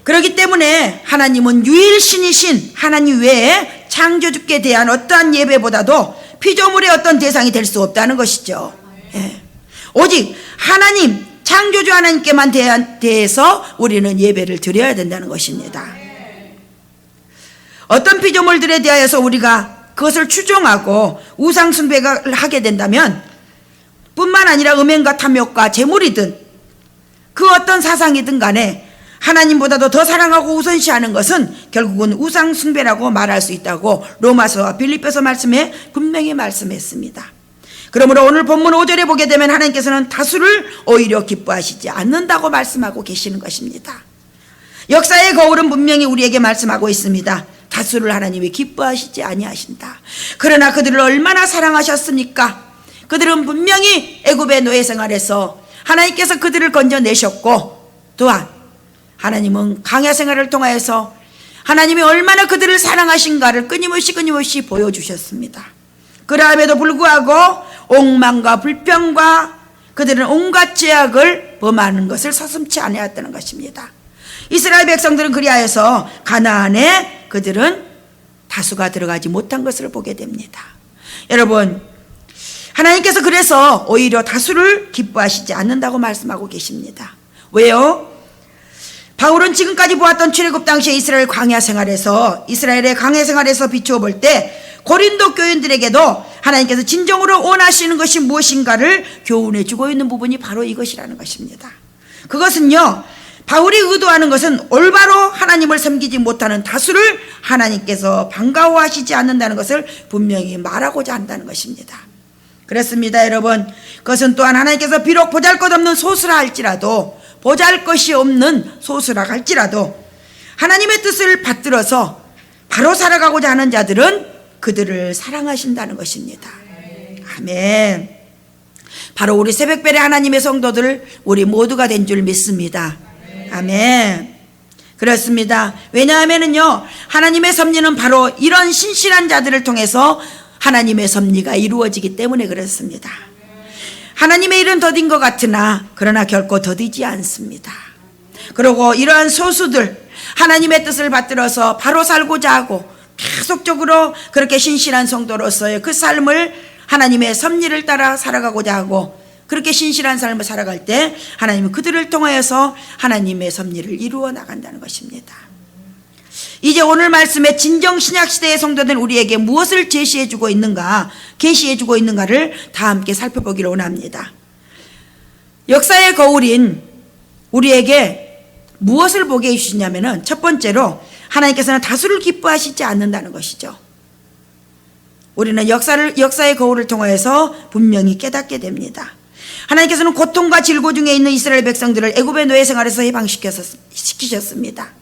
그렇기 때문에 하나님은 유일신이신 하나님 외에 창조주께 대한 어떠한 예배보다도 피조물의 어떤 대상이 될 수 없다는 것이죠. 예. 오직 하나님, 창조주 하나님께만 대해서 우리는 예배를 드려야 된다는 것입니다. 어떤 피조물들에 대하여서 우리가 그것을 추종하고 우상숭배를 하게 된다면 뿐만 아니라 음행과 탐욕과 재물이든 그 어떤 사상이든 간에 하나님보다도 더 사랑하고 우선시하는 것은 결국은 우상숭배라고 말할 수 있다고 로마서와 빌립보서 말씀에 분명히 말씀했습니다. 그러므로 오늘 본문 5절에 보게 되면 하나님께서는 다수를 오히려 기뻐하시지 않는다고 말씀하고 계시는 것입니다. 역사의 거울은 분명히 우리에게 말씀하고 있습니다. 다수를 하나님이 기뻐하시지 아니하신다. 그러나 그들을 얼마나 사랑하셨습니까? 그들은 분명히 애굽의 노예 생활에서 하나님께서 그들을 건져내셨고, 또한 하나님은 광야 생활을 통하여서 하나님이 얼마나 그들을 사랑하신가를 끊임없이 보여주셨습니다. 그럼에도 불구하고 옥망과 불평과 그들은 온갖 죄악을 범하는 것을 서슴지 아니하였다는 것입니다. 이스라엘 백성들은 그리하여서 가나안에 그들은 다수가 들어가지 못한 것을 보게 됩니다. 여러분, 하나님께서 그래서 오히려 다수를 기뻐하시지 않는다고 말씀하고 계십니다. 왜요? 바울은 지금까지 보았던 출애굽 당시의 이스라엘 광야 생활에서, 이스라엘의 광야 생활에서 비추어 볼 때 고린도 교인들에게도 하나님께서 진정으로 원하시는 것이 무엇인가를 교훈해 주고 있는 부분이 바로 이것이라는 것입니다. 그것은요, 바울이 의도하는 것은 올바로 하나님을 섬기지 못하는 다수를 하나님께서 반가워하시지 않는다는 것을 분명히 말하고자 한다는 것입니다. 그렇습니다, 여러분. 그것은 또한 하나님께서 비록 보잘것없는 소수라 할지라도, 보잘것이 없는 소수라 할지라도 하나님의 뜻을 받들어서 바로 살아가고자 하는 자들은 그들을 사랑하신다는 것입니다. 아멘. 바로 우리 새벽별의 하나님의 성도들, 우리 모두가 된 줄 믿습니다. 아멘. 그렇습니다. 왜냐하면요, 하나님의 섭리는 바로 이런 신실한 자들을 통해서 하나님의 섭리가 이루어지기 때문에 그렇습니다. 하나님의 일은 더딘 것 같으나 그러나 결코 더디지 않습니다. 그리고 이러한 소수들, 하나님의 뜻을 받들어서 바로 살고자 하고 계속적으로 그렇게 신실한 성도로서의 그 삶을 하나님의 섭리를 따라 살아가고자 하고 그렇게 신실한 삶을 살아갈 때 하나님은 그들을 통하여서 하나님의 섭리를 이루어 나간다는 것입니다. 이제 오늘 말씀에 진정 신약시대의 성도된 우리에게 무엇을 제시해주고 있는가, 계시해주고 있는가를 다 함께 살펴보기를 원합니다. 역사의 거울인 우리에게 무엇을 보게 해주시냐면은 첫 번째로 하나님께서는 다수를 기뻐하시지 않는다는 것이죠. 우리는 역사의 거울을 통하여서 분명히 깨닫게 됩니다. 하나님께서는 고통과 질고 중에 있는 이스라엘 백성들을 애굽의 노예 생활에서 해방시키셨습니다.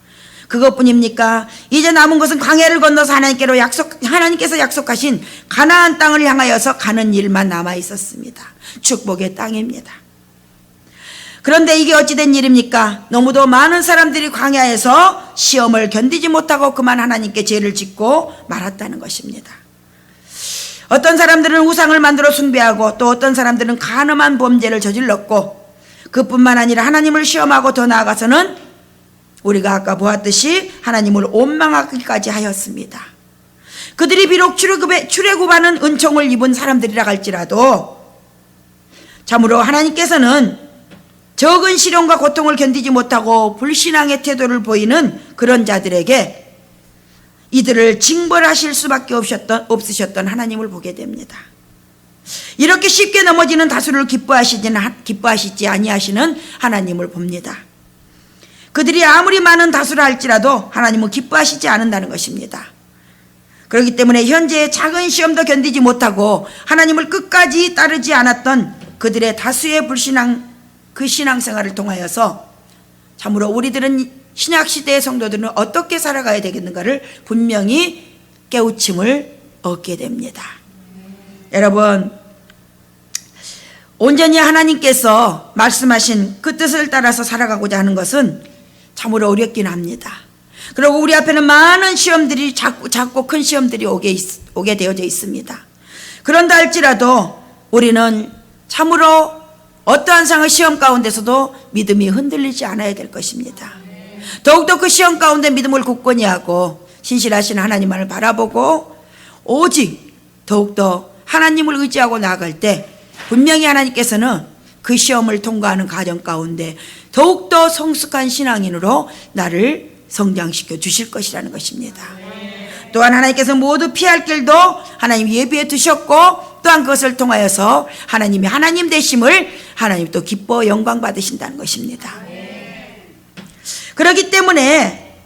그것뿐입니까? 이제 남은 것은 광야를 건너서 하나님께서 약속하신 가나안 땅을 향하여서 가는 일만 남아 있었습니다. 축복의 땅입니다. 그런데 이게 어찌된 일입니까? 너무도 많은 사람들이 광야에서 시험을 견디지 못하고 그만 하나님께 죄를 짓고 말았다는 것입니다. 어떤 사람들은 우상을 만들어 숭배하고 또 어떤 사람들은 간음한 범죄를 저질렀고 그뿐만 아니라 하나님을 시험하고 더 나아가서는 우리가 아까 보았듯이 하나님을 원망하기까지 하였습니다. 그들이 비록 출애굽하는 은총을 입은 사람들이라 할지라도 참으로 하나님께서는 적은 시련과 고통을 견디지 못하고 불신앙의 태도를 보이는 그런 자들에게 이들을 징벌하실 수밖에 없으셨던 하나님을 보게 됩니다. 이렇게 쉽게 넘어지는 다수를 기뻐하시지 아니하시는 하나님을 봅니다. 그들이 아무리 많은 다수라 할지라도 하나님은 기뻐하시지 않는다는 것입니다. 그렇기 때문에 현재의 작은 시험도 견디지 못하고 하나님을 끝까지 따르지 않았던 그들의 다수의 그 신앙생활을 통하여서 참으로 우리들은 신약시대의 성도들은 어떻게 살아가야 되겠는가를 분명히 깨우침을 얻게 됩니다. 여러분, 온전히 하나님께서 말씀하신 그 뜻을 따라서 살아가고자 하는 것은 참으로 어렵긴 합니다. 그리고 우리 앞에는 많은 시험들이 작고 큰 시험들이 오게 되어져 있습니다. 그런다 할지라도 우리는 참으로 어떠한 상의 시험 가운데서도 믿음이 흔들리지 않아야 될 것입니다. 더욱더 그 시험 가운데 믿음을 굳건히 하고 신실하신 하나님만을 바라보고 오직 더욱더 하나님을 의지하고 나아갈 때 분명히 하나님께서는 그 시험을 통과하는 과정 가운데 더욱더 성숙한 신앙인으로 나를 성장시켜 주실 것이라는 것입니다. 또한 하나님께서 모두 피할 길도 하나님 예비해 두셨고 또한 그것을 통하여서 하나님이 하나님 되심을 하나님 또 기뻐 영광 받으신다는 것입니다. 그렇기 때문에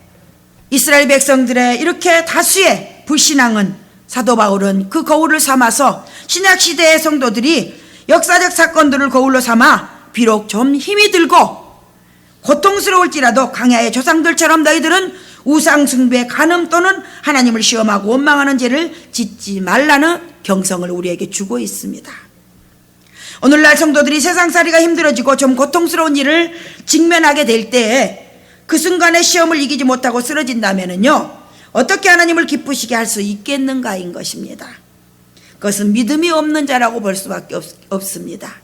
이스라엘 백성들의 이렇게 다수의 불신앙은 사도 바울은 그 거울을 삼아서 신약시대의 성도들이 역사적 사건들을 거울로 삼아 비록 좀 힘이 들고 고통스러울지라도 광야의 조상들처럼 너희들은 우상 숭배, 간음 또는 하나님을 시험하고 원망하는 죄를 짓지 말라는 경성을 우리에게 주고 있습니다. 오늘날 성도들이 세상살이가 힘들어지고 좀 고통스러운 일을 직면하게 될 때에 그 순간에 시험을 이기지 못하고 쓰러진다면요 어떻게 하나님을 기쁘시게 할 수 있겠는가인 것입니다. 그것은 믿음이 없는 자라고 볼 수밖에 없습니다.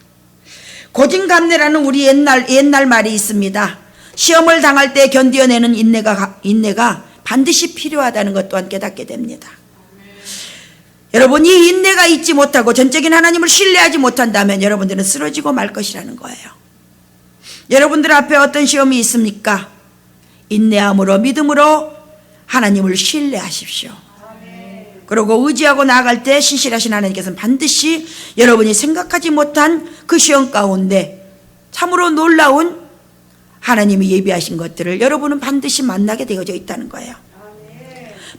고진감래라는 우리 옛날 말이 있습니다. 시험을 당할 때 견디어내는 인내가 반드시 필요하다는 것 또한 깨닫게 됩니다. 여러분, 이 인내가 있지 못하고 전적인 하나님을 신뢰하지 못한다면 여러분들은 쓰러지고 말 것이라는 거예요. 여러분들 앞에 어떤 시험이 있습니까? 인내함으로 믿음으로 하나님을 신뢰하십시오. 그리고 의지하고 나아갈 때 신실하신 하나님께서는 반드시 여러분이 생각하지 못한 그 시험 가운데 참으로 놀라운 하나님이 예비하신 것들을 여러분은 반드시 만나게 되어져 있다는 거예요.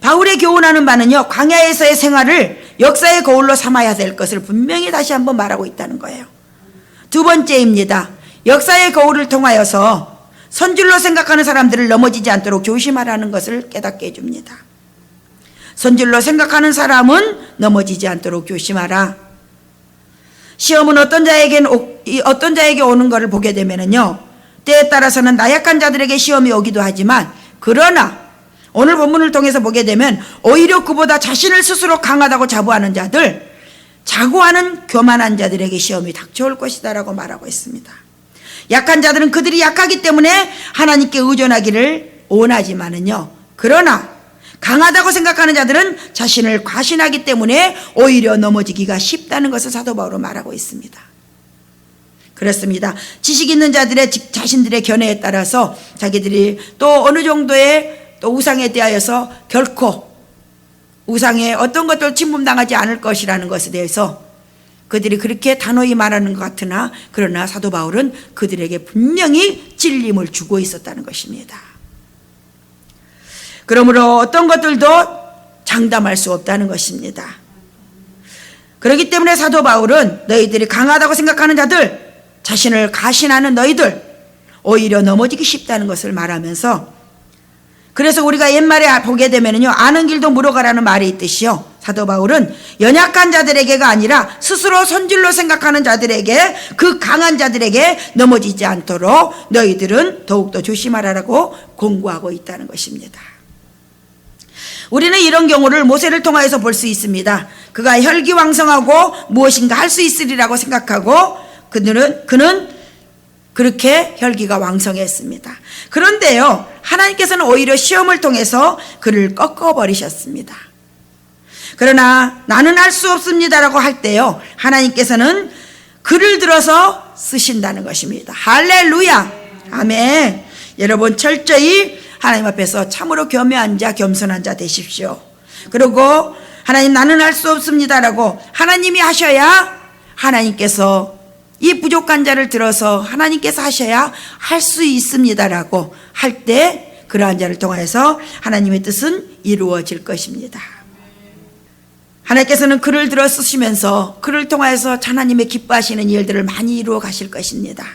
바울의 교훈하는 바는요, 광야에서의 생활을 역사의 거울로 삼아야 될 것을 분명히 다시 한번 말하고 있다는 거예요. 두 번째입니다. 역사의 거울을 통하여서 선줄로 생각하는 사람들을 넘어지지 않도록 조심하라는 것을 깨닫게 해줍니다. 선줄로 생각하는 사람은 넘어지지 않도록 조심하라. 시험은 어떤 자에게 오는 것을 보게 되면요, 때에 따라서는 나약한 자들에게 시험이 오기도 하지만, 그러나 오늘 본문을 통해서 보게 되면 오히려 그보다 자신을 스스로 강하다고 자부하는 자들, 자고하는 교만한 자들에게 시험이 닥쳐올 것이다 라고 말하고 있습니다. 약한 자들은 그들이 약하기 때문에 하나님께 의존하기를 원하지만은요, 그러나 강하다고 생각하는 자들은 자신을 과신하기 때문에 오히려 넘어지기가 쉽다는 것을 사도 바울은 말하고 있습니다. 그렇습니다. 지식 있는 자들의 자신들의 견해에 따라서 자기들이 또 어느 정도의 또 우상에 대하여서 결코 우상에 어떤 것도 침범당하지 않을 것이라는 것에 대해서 그들이 그렇게 단호히 말하는 것 같으나, 그러나 사도 바울은 그들에게 분명히 찔림을 주고 있었다는 것입니다. 그러므로 어떤 것들도 장담할 수 없다는 것입니다. 그렇기 때문에 사도 바울은 너희들이 강하다고 생각하는 자들, 자신을 가신하는 너희들, 오히려 넘어지기 쉽다는 것을 말하면서, 그래서 우리가 옛말에 보게 되면요, 아는 길도 물어가라는 말이 있듯이요, 사도 바울은 연약한 자들에게가 아니라 스스로 선줄로 생각하는 자들에게, 그 강한 자들에게 넘어지지 않도록 너희들은 더욱더 조심하라라고 공고하고 있다는 것입니다. 우리는 이런 경우를 모세를 통하여서 볼 수 있습니다. 그가 혈기왕성하고 무엇인가 할 수 있으리라고 생각하고 그는 그렇게 혈기가 왕성했습니다. 그런데요, 하나님께서는 오히려 시험을 통해서 그를 꺾어버리셨습니다. 그러나 나는 할 수 없습니다라고 할 때요, 하나님께서는 그를 들어서 쓰신다는 것입니다. 할렐루야, 아멘. 여러분, 철저히 하나님 앞에서 참으로 겸허한 자, 겸손한 자 되십시오. 그리고 하나님, 나는 할 수 없습니다라고 하나님이 하셔야, 하나님께서 이 부족한 자를 들어서 하나님께서 하셔야 할 수 있습니다라고 할 때, 그러한 자를 통해서 하나님의 뜻은 이루어질 것입니다. 하나님께서는 그를 들어 쓰시면서 그를 통하여서 하나님의 기뻐하시는 일들을 많이 이루어 가실 것입니다.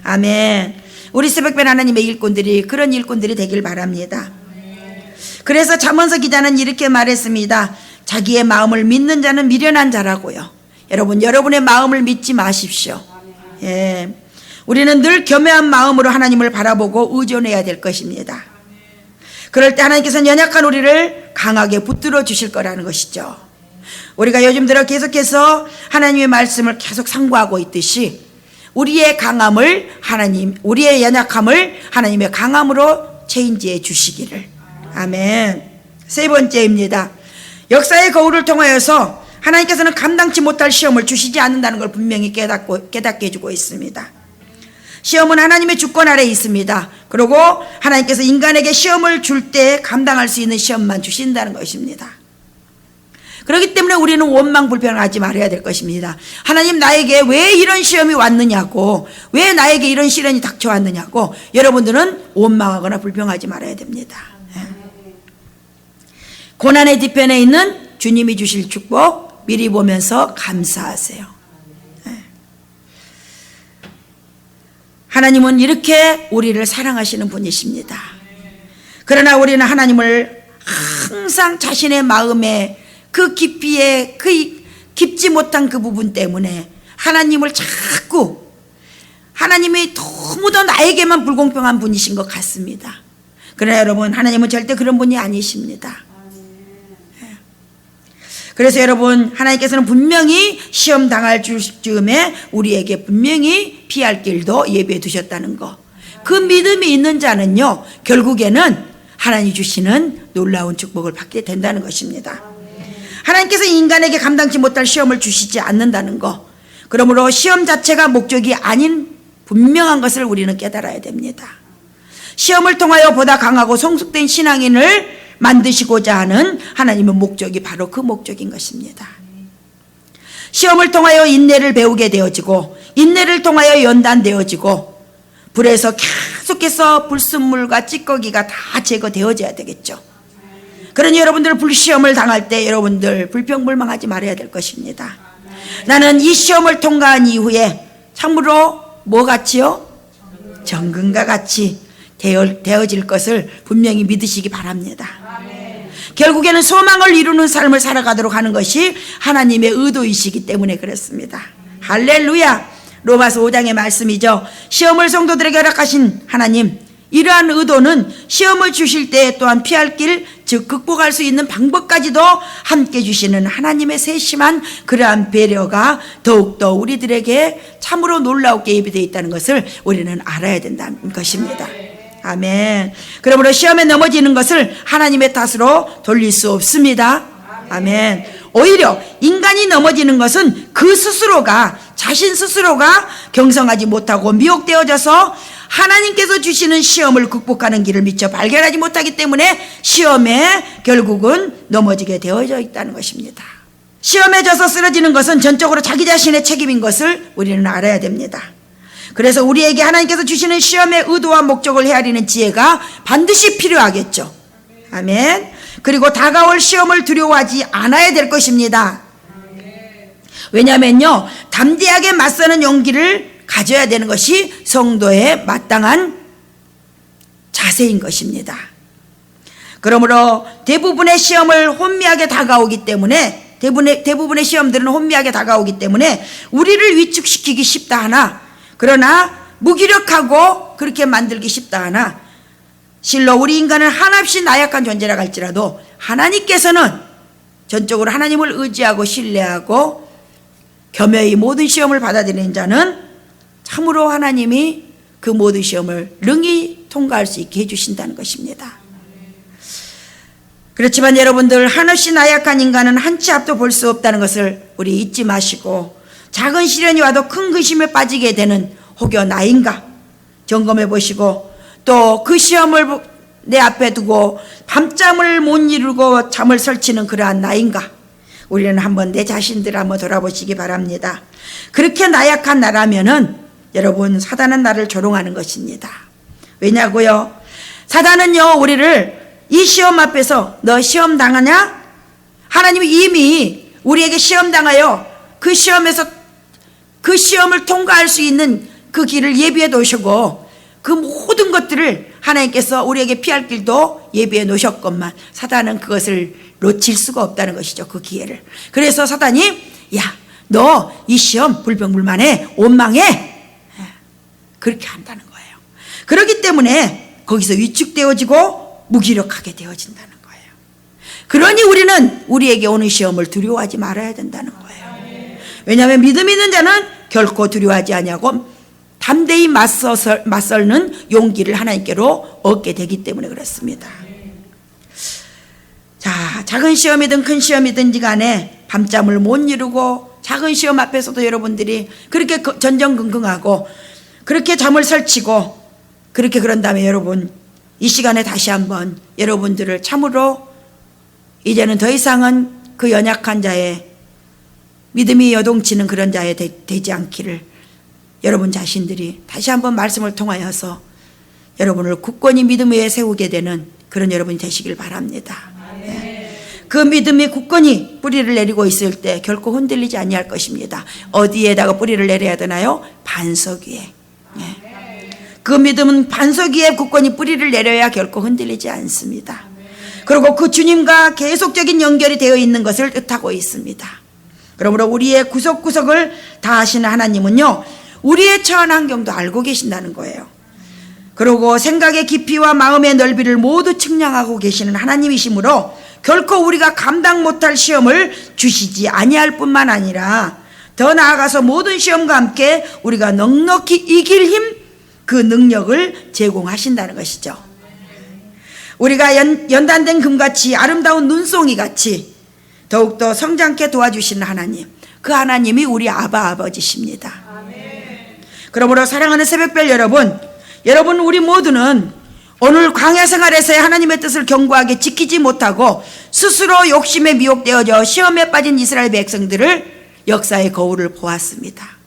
아멘. 우리 새벽별 하나님의 일꾼들이 그런 일꾼들이 되길 바랍니다. 그래서 잠언서 기자는 이렇게 말했습니다. 자기의 마음을 믿는 자는 미련한 자라고요. 여러분, 여러분의 마음을 믿지 마십시오. 예, 우리는 늘 겸허한 마음으로 하나님을 바라보고 의존해야 될 것입니다. 그럴 때 하나님께서는 연약한 우리를 강하게 붙들어 주실 거라는 것이죠. 우리가 요즘 들어 계속해서 하나님의 말씀을 계속 상고하고 있듯이 우리의 우리의 연약함을 하나님의 강함으로 체인지해 주시기를. 아멘. 세 번째입니다. 역사의 거울을 통하여서 하나님께서는 감당치 못할 시험을 주시지 않는다는 걸 분명히 깨닫게 해주고 있습니다. 시험은 하나님의 주권 아래에 있습니다. 그리고 하나님께서 인간에게 시험을 줄 때 감당할 수 있는 시험만 주신다는 것입니다. 그렇기 때문에 우리는 원망 불평하지 말아야 될 것입니다. 하나님, 나에게 왜 이런 시험이 왔느냐고, 왜 나에게 이런 시련이 닥쳐왔느냐고 여러분들은 원망하거나 불평하지 말아야 됩니다. 고난의 뒤편에 있는 주님이 주실 축복 미리 보면서 감사하세요. 하나님은 이렇게 우리를 사랑하시는 분이십니다. 그러나 우리는 하나님을 항상 자신의 마음에 그 깊이에, 그 깊지 못한 그 부분 때문에 하나님을 자꾸, 하나님이 너무도 나에게만 불공평한 분이신 것 같습니다. 그러나 여러분, 하나님은 절대 그런 분이 아니십니다. 그래서 여러분, 하나님께서는 분명히 시험 당할 즈음에 우리에게 분명히 피할 길도 예비해 두셨다는 거, 그 믿음이 있는 자는요, 결국에는 하나님이 주시는 놀라운 축복을 받게 된다는 것입니다. 하나님께서 인간에게 감당치 못할 시험을 주시지 않는다는 것, 그러므로 시험 자체가 목적이 아닌 분명한 것을 우리는 깨달아야 됩니다. 시험을 통하여 보다 강하고 성숙된 신앙인을 만드시고자 하는 하나님의 목적이 바로 그 목적인 것입니다. 시험을 통하여 인내를 배우게 되어지고, 인내를 통하여 연단되어지고, 불에서 계속해서 불순물과 찌꺼기가 다 제거되어져야 되겠죠. 그러니 여러분들 불시험을 당할 때 여러분들 불평불만하지 말아야 될 것입니다. 나는 이 시험을 통과한 이후에 참으로 뭐 같이요? 정금과 같이 되어질 것을 분명히 믿으시기 바랍니다. 결국에는 소망을 이루는 삶을 살아가도록 하는 것이 하나님의 의도이시기 때문에 그렇습니다. 할렐루야. 로마서 5장의 말씀이죠. 시험을 성도들에게 허락하신 하나님, 이러한 의도는 시험을 주실 때 또한 피할 길, 즉 극복할 수 있는 방법까지도 함께 주시는 하나님의 세심한 그러한 배려가 더욱더 우리들에게 참으로 놀라우게 예비되어 있다는 것을 우리는 알아야 된다는 것입니다. 아멘. 그러므로 시험에 넘어지는 것을 하나님의 탓으로 돌릴 수 없습니다. 아멘. 오히려 인간이 넘어지는 것은 그 스스로가, 자신 스스로가 경성하지 못하고 미혹되어져서 하나님께서 주시는 시험을 극복하는 길을 미처 발견하지 못하기 때문에 시험에 결국은 넘어지게 되어져 있다는 것입니다. 시험에 져서 쓰러지는 것은 전적으로 자기 자신의 책임인 것을 우리는 알아야 됩니다. 그래서 우리에게 하나님께서 주시는 시험의 의도와 목적을 헤아리는 지혜가 반드시 필요하겠죠. 아멘. 그리고 다가올 시험을 두려워하지 않아야 될 것입니다. 왜냐하면요, 담대하게 맞서는 용기를 가져야 되는 것이 성도의 마땅한 자세인 것입니다. 그러므로 대부분의 시험을 혼미하게 다가오기 때문에, 대부분의 시험들은 혼미하게 다가오기 때문에 우리를 위축시키기 쉽다 하나, 그러나 무기력하고 그렇게 만들기 쉽다 하나, 실로 우리 인간은 한없이 나약한 존재라고 할지라도 하나님께서는 전적으로 하나님을 의지하고 신뢰하고 겸허히 모든 시험을 받아들이는 자는 참으로 하나님이 그 모든 시험을 능히 통과할 수 있게 해주신다는 것입니다. 그렇지만 여러분들, 한없이 나약한 인간은 한치 앞도 볼 수 없다는 것을 우리 잊지 마시고, 작은 시련이 와도 큰 근심에 빠지게 되는 혹여 나인가 점검해 보시고, 또 그 시험을 내 앞에 두고 밤잠을 못 이루고 잠을 설치는 그러한 나인가, 우리는 한번 내 자신들을 한번 돌아보시기 바랍니다. 그렇게 나약한 나라면은 여러분, 사단은 나를 조롱하는 것입니다. 왜냐고요? 사단은요, 우리를 이 시험 앞에서 너 시험 당하냐? 하나님이 이미 우리에게 시험 당하여 그 시험에서 그 시험을 통과할 수 있는 그 길을 예비해 놓으시고, 그 모든 것들을 하나님께서 우리에게 피할 길도 예비해 놓으셨건만 사단은 그것을 놓칠 수가 없다는 것이죠. 그 기회를. 그래서 사단이, 야, 너 이 시험 불평불만해, 원망해, 그렇게 한다는 거예요. 그렇기 때문에 거기서 위축되어지고 무기력하게 되어진다는 거예요. 그러니 우리는 우리에게 오는 시험을 두려워하지 말아야 된다는 거예요. 왜냐하면 믿음 있는 자는 결코 두려워하지 아니하고 담대히 맞설는 용기를 하나님께로 얻게 되기 때문에 그렇습니다. 자, 작은 시험이든 큰 시험이든지 간에 밤잠을 못 이루고 작은 시험 앞에서도 여러분들이 그렇게 전전긍긍하고 그렇게 잠을 설치고 그렇게 그런 다음에 여러분, 이 시간에 다시 한번 여러분들을 참으로 이제는 더 이상은 그 연약한 자의 믿음이 여동치는 그런 자에 되지 않기를 여러분 자신들이 다시 한번 말씀을 통하여서 여러분을 굳건히 믿음 위에 세우게 되는 그런 여러분이 되시길 바랍니다. 네. 그 믿음이 굳건히 뿌리를 내리고 있을 때 결코 흔들리지 아니할 것입니다. 어디에다가 뿌리를 내려야 되나요? 반석 위에. 네. 그 믿음은 반석 위에 굳건히 뿌리를 내려야 결코 흔들리지 않습니다. 그리고 그 주님과 계속적인 연결이 되어 있는 것을 뜻하고 있습니다. 그러므로 우리의 구석구석을 다 아시는 하나님은요, 우리의 처한 환경도 알고 계신다는 거예요. 그리고 생각의 깊이와 마음의 넓이를 모두 측량하고 계시는 하나님이시므로 결코 우리가 감당 못할 시험을 주시지 아니할 뿐만 아니라 더 나아가서 모든 시험과 함께 우리가 넉넉히 이길 힘, 그 능력을 제공하신다는 것이죠. 우리가 연단된 금같이 아름다운 눈송이같이 더욱더 성장케 도와주시는 하나님, 그 하나님이 우리 아버지십니다. 그러므로 사랑하는 새벽별 여러분 우리 모두는 오늘 광야 생활에서의 하나님의 뜻을 견고하게 지키지 못하고 스스로 욕심에 미혹되어져 시험에 빠진 이스라엘 백성들을 역사의 거울을 보았습니다.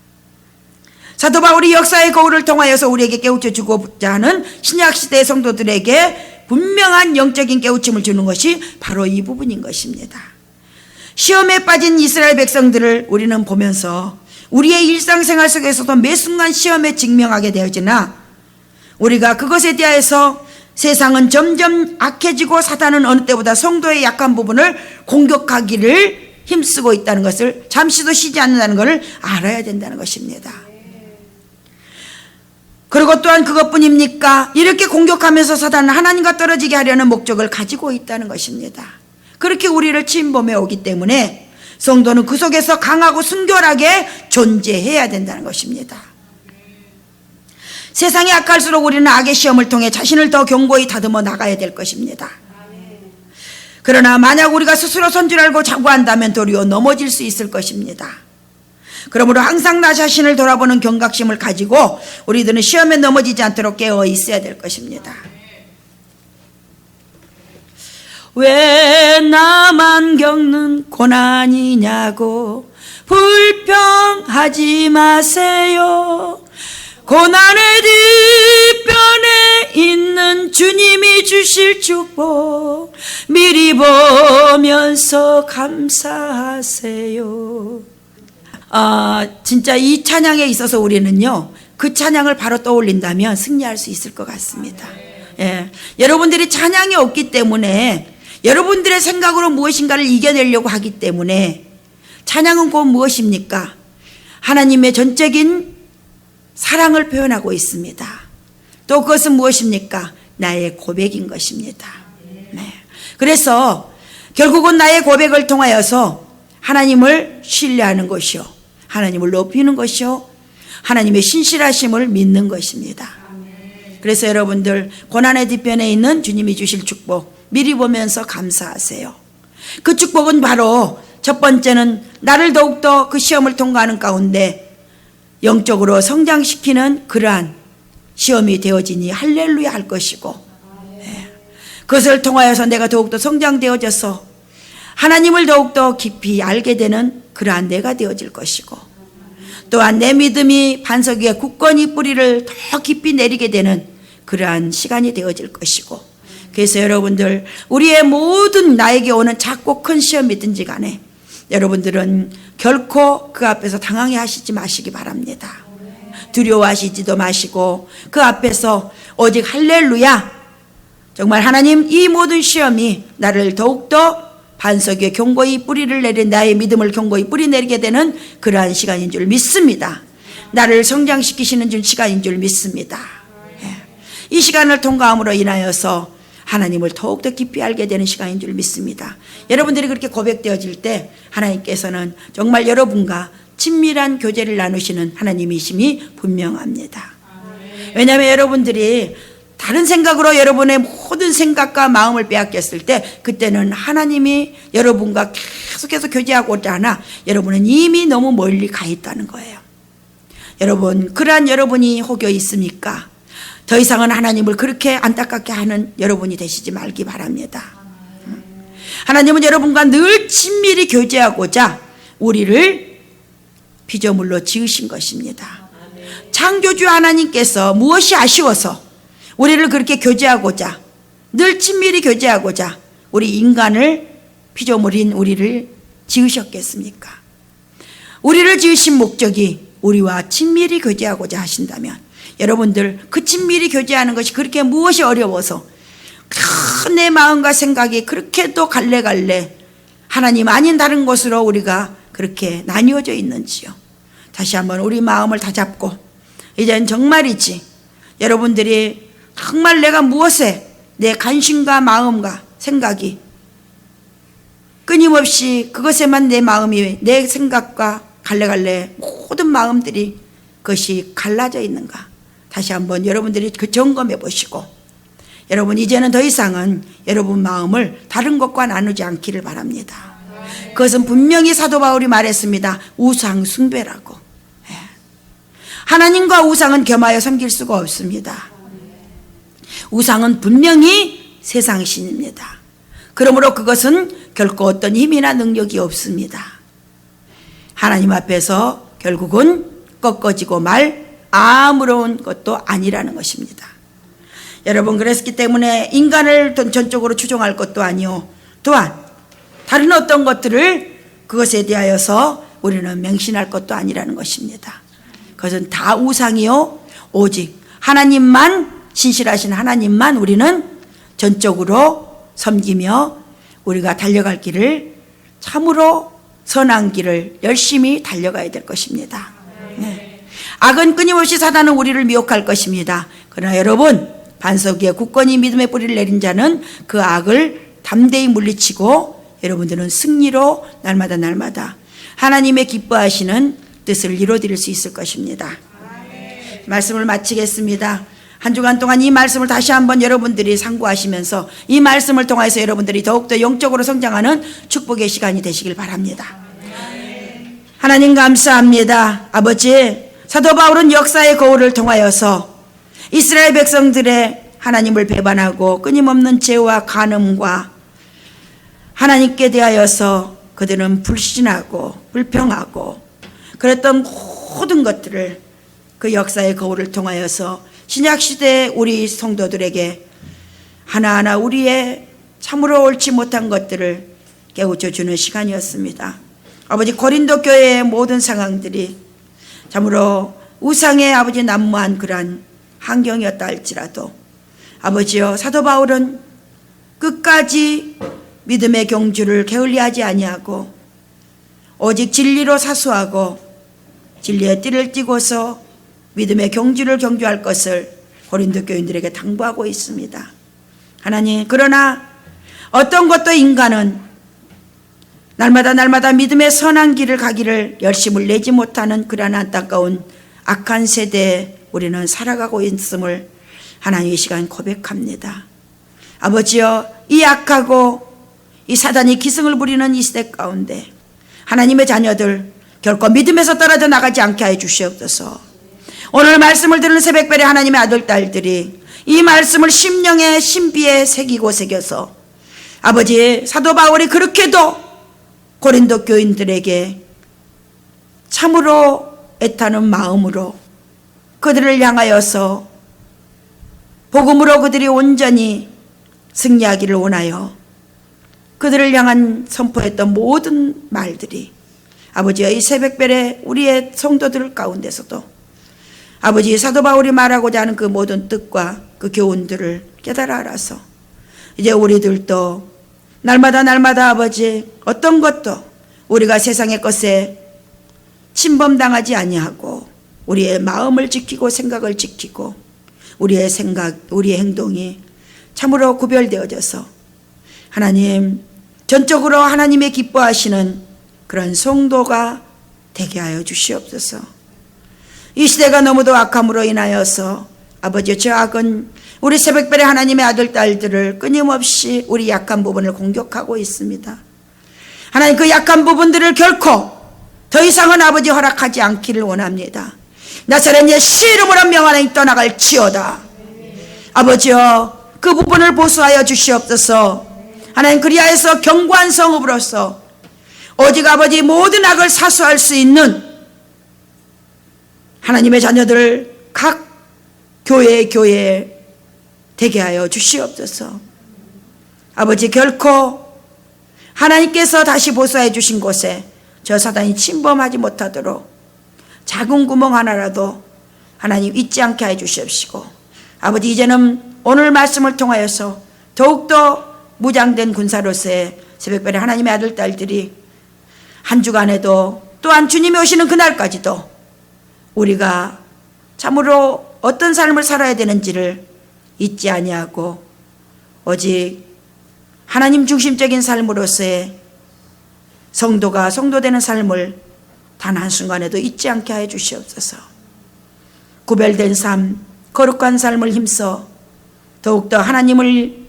사도 바울이 역사의 거울을 통하여서 우리에게 깨우쳐 주고자 하는 신약시대의 성도들에게 분명한 영적인 깨우침을 주는 것이 바로 이 부분인 것입니다. 시험에 빠진 이스라엘 백성들을 우리는 보면서 우리의 일상생활 속에서도 매 순간 시험에 직면하게 되어지나 우리가 그것에 대해서 세상은 점점 악해지고 사단은 어느 때보다 성도의 약한 부분을 공격하기를 힘쓰고 있다는 것을, 잠시도 쉬지 않는다는 것을 알아야 된다는 것입니다. 그리고 또한 그것뿐입니까? 이렇게 공격하면서 사단은 하나님과 떨어지게 하려는 목적을 가지고 있다는 것입니다. 그렇게 우리를 침범해 오기 때문에 성도는 그 속에서 강하고 순결하게 존재해야 된다는 것입니다. 세상이 악할수록 우리는 악의 시험을 통해 자신을 더 견고히 다듬어 나가야 될 것입니다. 그러나 만약 우리가 스스로 선줄 알고 자고한다면 도리어 넘어질 수 있을 것입니다. 그러므로 항상 나 자신을 돌아보는 경각심을 가지고 우리들은 시험에 넘어지지 않도록 깨어 있어야 될 것입니다. 왜 나만 겪는 고난이냐고 불평하지 마세요. 고난의 뒷편에 있는 주님이 주실 축복 미리 보면서 감사하세요. 진짜 이 찬양에 있어서 우리는요, 그 찬양을 바로 떠올린다면 승리할 수 있을 것 같습니다. 예. 여러분들이 찬양이 없기 때문에 여러분들의 생각으로 무엇인가를 이겨내려고 하기 때문에 찬양은 곧 무엇입니까? 하나님의 전적인 사랑을 표현하고 있습니다. 또 그것은 무엇입니까? 나의 고백인 것입니다. 네. 그래서 결국은 나의 고백을 통하여서 하나님을 신뢰하는 것이요, 하나님을 높이는 것이요, 하나님의 신실하심을 믿는 것입니다. 그래서 여러분들 고난의 뒤편에 있는 주님이 주실 축복 미리 보면서 감사하세요. 그 축복은 바로 첫 번째는 나를 더욱더 그 시험을 통과하는 가운데 영적으로 성장시키는 그러한 시험이 되어지니 할렐루야 할 것이고, 그것을 통하여서 내가 더욱더 성장되어져서 하나님을 더욱더 깊이 알게 되는 그러한 내가 되어질 것이고, 또한 내 믿음이 반석 위에 굳건히 뿌리를 더 깊이 내리게 되는 그러한 시간이 되어질 것이고, 그래서 여러분들 우리의 모든 나에게 오는 작고 큰 시험이든지 간에 여러분들은 결코 그 앞에서 당황해 하시지 마시기 바랍니다. 두려워하시지도 마시고 그 앞에서 오직 할렐루야, 정말 하나님 이 모든 시험이 나를 더욱더 반석 위에 견고히 뿌리를 내린 나의 믿음을 견고히 뿌리 내리게 되는 그러한 시간인 줄 믿습니다. 나를 성장시키시는 시간인 줄 믿습니다. 이 시간을 통과함으로 인하여서 하나님을 더욱더 깊이 알게 되는 시간인 줄 믿습니다. 여러분들이 그렇게 고백되어질 때 하나님께서는 정말 여러분과 친밀한 교제를 나누시는 하나님이심이 분명합니다. 왜냐하면 여러분들이 다른 생각으로 여러분의 모든 생각과 마음을 빼앗겼을 때 그때는 하나님이 여러분과 계속해서 교제하고자 하나 여러분은 이미 너무 멀리 가 있다는 거예요. 여러분, 그러한 여러분이 혹여 있습니까? 더 이상은 하나님을 그렇게 안타깝게 하는 여러분이 되시지 말기 바랍니다. 하나님은 여러분과 늘 친밀히 교제하고자 우리를 피조물로 지으신 것입니다. 창조주 하나님께서 무엇이 아쉬워서 우리를 그렇게 교제하고자, 늘 친밀히 교제하고자 우리 인간을, 피조물인 우리를 지으셨겠습니까? 우리를 지으신 목적이 우리와 친밀히 교제하고자 하신다면 여러분들 그 친밀히 교제하는 것이 그렇게 무엇이 어려워서 내 마음과 생각이 그렇게도 갈래갈래 하나님 아닌 다른 것으로 우리가 그렇게 나뉘어져 있는지요. 다시 한번 우리 마음을 다잡고 이젠 정말이지, 여러분들이 정말 내가 무엇에 내 관심과 마음과 생각이 끊임없이 그것에만 내 마음이, 내 생각과 갈래갈래 모든 마음들이 그것이 갈라져 있는가. 다시 한번 여러분들이 그 점검해 보시고 여러분 이제는 더 이상은 여러분 마음을 다른 것과 나누지 않기를 바랍니다. 그것은 분명히 사도 바울이 말했습니다. 우상 숭배라고. 하나님과 우상은 겸하여 섬길 수가 없습니다. 우상은 분명히 세상 신입니다. 그러므로 그것은 결코 어떤 힘이나 능력이 없습니다. 하나님 앞에서 결국은 꺾어지고 말 아무런 것도 아니라는 것입니다. 여러분 그랬기 때문에 인간을 전적으로 추종할 것도 아니요 또한 다른 어떤 것들을 그것에 대하여서 우리는 맹신할 것도 아니라는 것입니다. 그것은 다 우상이요 오직 하나님만 신실하신 하나님만 우리는 전적으로 섬기며 우리가 달려갈 길을 참으로 선한 길을 열심히 달려가야 될 것입니다. 네. 악은 끊임없이 사단은 우리를 미혹할 것입니다. 그러나 여러분 반석 위에 굳건히 믿음의 뿌리를 내린 자는 그 악을 담대히 물리치고 여러분들은 승리로 날마다 하나님의 기뻐하시는 뜻을 이루어드릴 수 있을 것입니다. 말씀을 마치겠습니다. 한 주간 동안 이 말씀을 다시 한번 여러분들이 상고하시면서 이 말씀을 통해서 여러분들이 더욱더 영적으로 성장하는 축복의 시간이 되시길 바랍니다. 하나님 감사합니다. 아버지, 사도 바울은 역사의 거울을 통하여서 이스라엘 백성들의 하나님을 배반하고 끊임없는 죄와 간음과 하나님께 대하여서 그들은 불신하고 불평하고 그랬던 모든 것들을 그 역사의 거울을 통하여서 신약시대의 우리 성도들에게 하나하나 우리의 참으로 옳지 못한 것들을 깨우쳐 주는 시간이었습니다. 아버지 고린도 교회의 모든 상황들이 참으로 우상의 아버지 난무한 그러한 환경이었다 할지라도 아버지여 사도 바울은 끝까지 믿음의 경주를 게을리하지 아니하고 오직 진리로 사수하고 진리의 띠를 띠고서 믿음의 경주를 경주할 것을 고린도 교인들에게 당부하고 있습니다. 하나님, 그러나 어떤 것도 인간은 날마다 믿음의 선한 길을 가기를 열심을 내지 못하는 그러한 안타까운 악한 세대에 우리는 살아가고 있음을 하나님 이 시간 고백합니다. 아버지여, 이 악하고 이 사단이 기승을 부리는 이 시대 가운데 하나님의 자녀들 결코 믿음에서 떨어져 나가지 않게 하여 주시옵소서. 오늘 말씀을 들은 새벽별의 하나님의 아들 딸들이 이 말씀을 심령의 신비에 새겨서 아버지 사도 바울이 그렇게도 고린도 교인들에게 참으로 애타는 마음으로 그들을 향하여서 복음으로 그들이 온전히 승리하기를 원하여 그들을 향한 선포했던 모든 말들이 아버지의 이 새벽별의 우리의 성도들 가운데서도 아버지 사도 바울이 말하고자 하는 그 모든 뜻과 그 교훈들을 깨달아 알아서 이제 우리들도 날마다 아버지 어떤 것도 우리가 세상의 것에 침범당하지 아니하고 우리의 마음을 지키고 생각을 지키고 우리의 생각, 우리의 행동이 참으로 구별되어져서 하나님 전적으로 하나님의 기뻐하시는 그런 성도가 되게 하여 주시옵소서. 이 시대가 너무도 악함으로 인하여서 아버지 저 악은 우리 새벽별의 하나님의 아들 딸들을 끊임없이 우리 약한 부분을 공격하고 있습니다. 하나님 그 약한 부분들을 결코 더 이상은 아버지 허락하지 않기를 원합니다. 나사렛 예수 이름으로 명하나니 떠나갈지어다. 아버지여 그 부분을 보수하여 주시옵소서. 하나님 그리하여서 견고한 성읍으로서 오직 아버지 모든 악을 사수할 수 있는 하나님의 자녀들 각 교회에 되게 하여 주시옵소서. 아버지 결코 하나님께서 다시 보수해 주신 곳에 저 사단이 침범하지 못하도록 작은 구멍 하나라도 하나님 잊지 않게 해 주시옵시고 아버지 이제는 오늘 말씀을 통하여서 더욱더 무장된 군사로서의 새벽별의 하나님의 아들 딸들이 한 주간에도 또한 주님이 오시는 그날까지도 우리가 참으로 어떤 삶을 살아야 되는지를 잊지 아니하고 오직 하나님 중심적인 삶으로서의 성도가 성도되는 삶을 단 한순간에도 잊지 않게 하여 주시옵소서. 구별된 삶, 거룩한 삶을 힘써 더욱더 하나님께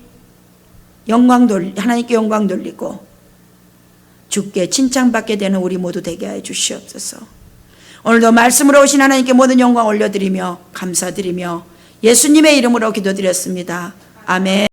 영광 돌리고 주께 칭찬받게 되는 우리 모두 되게 하여 주시옵소서. 오늘도 말씀으로 오신 하나님께 모든 영광 올려드리며 감사드리며 예수님의 이름으로 기도드렸습니다. 아멘.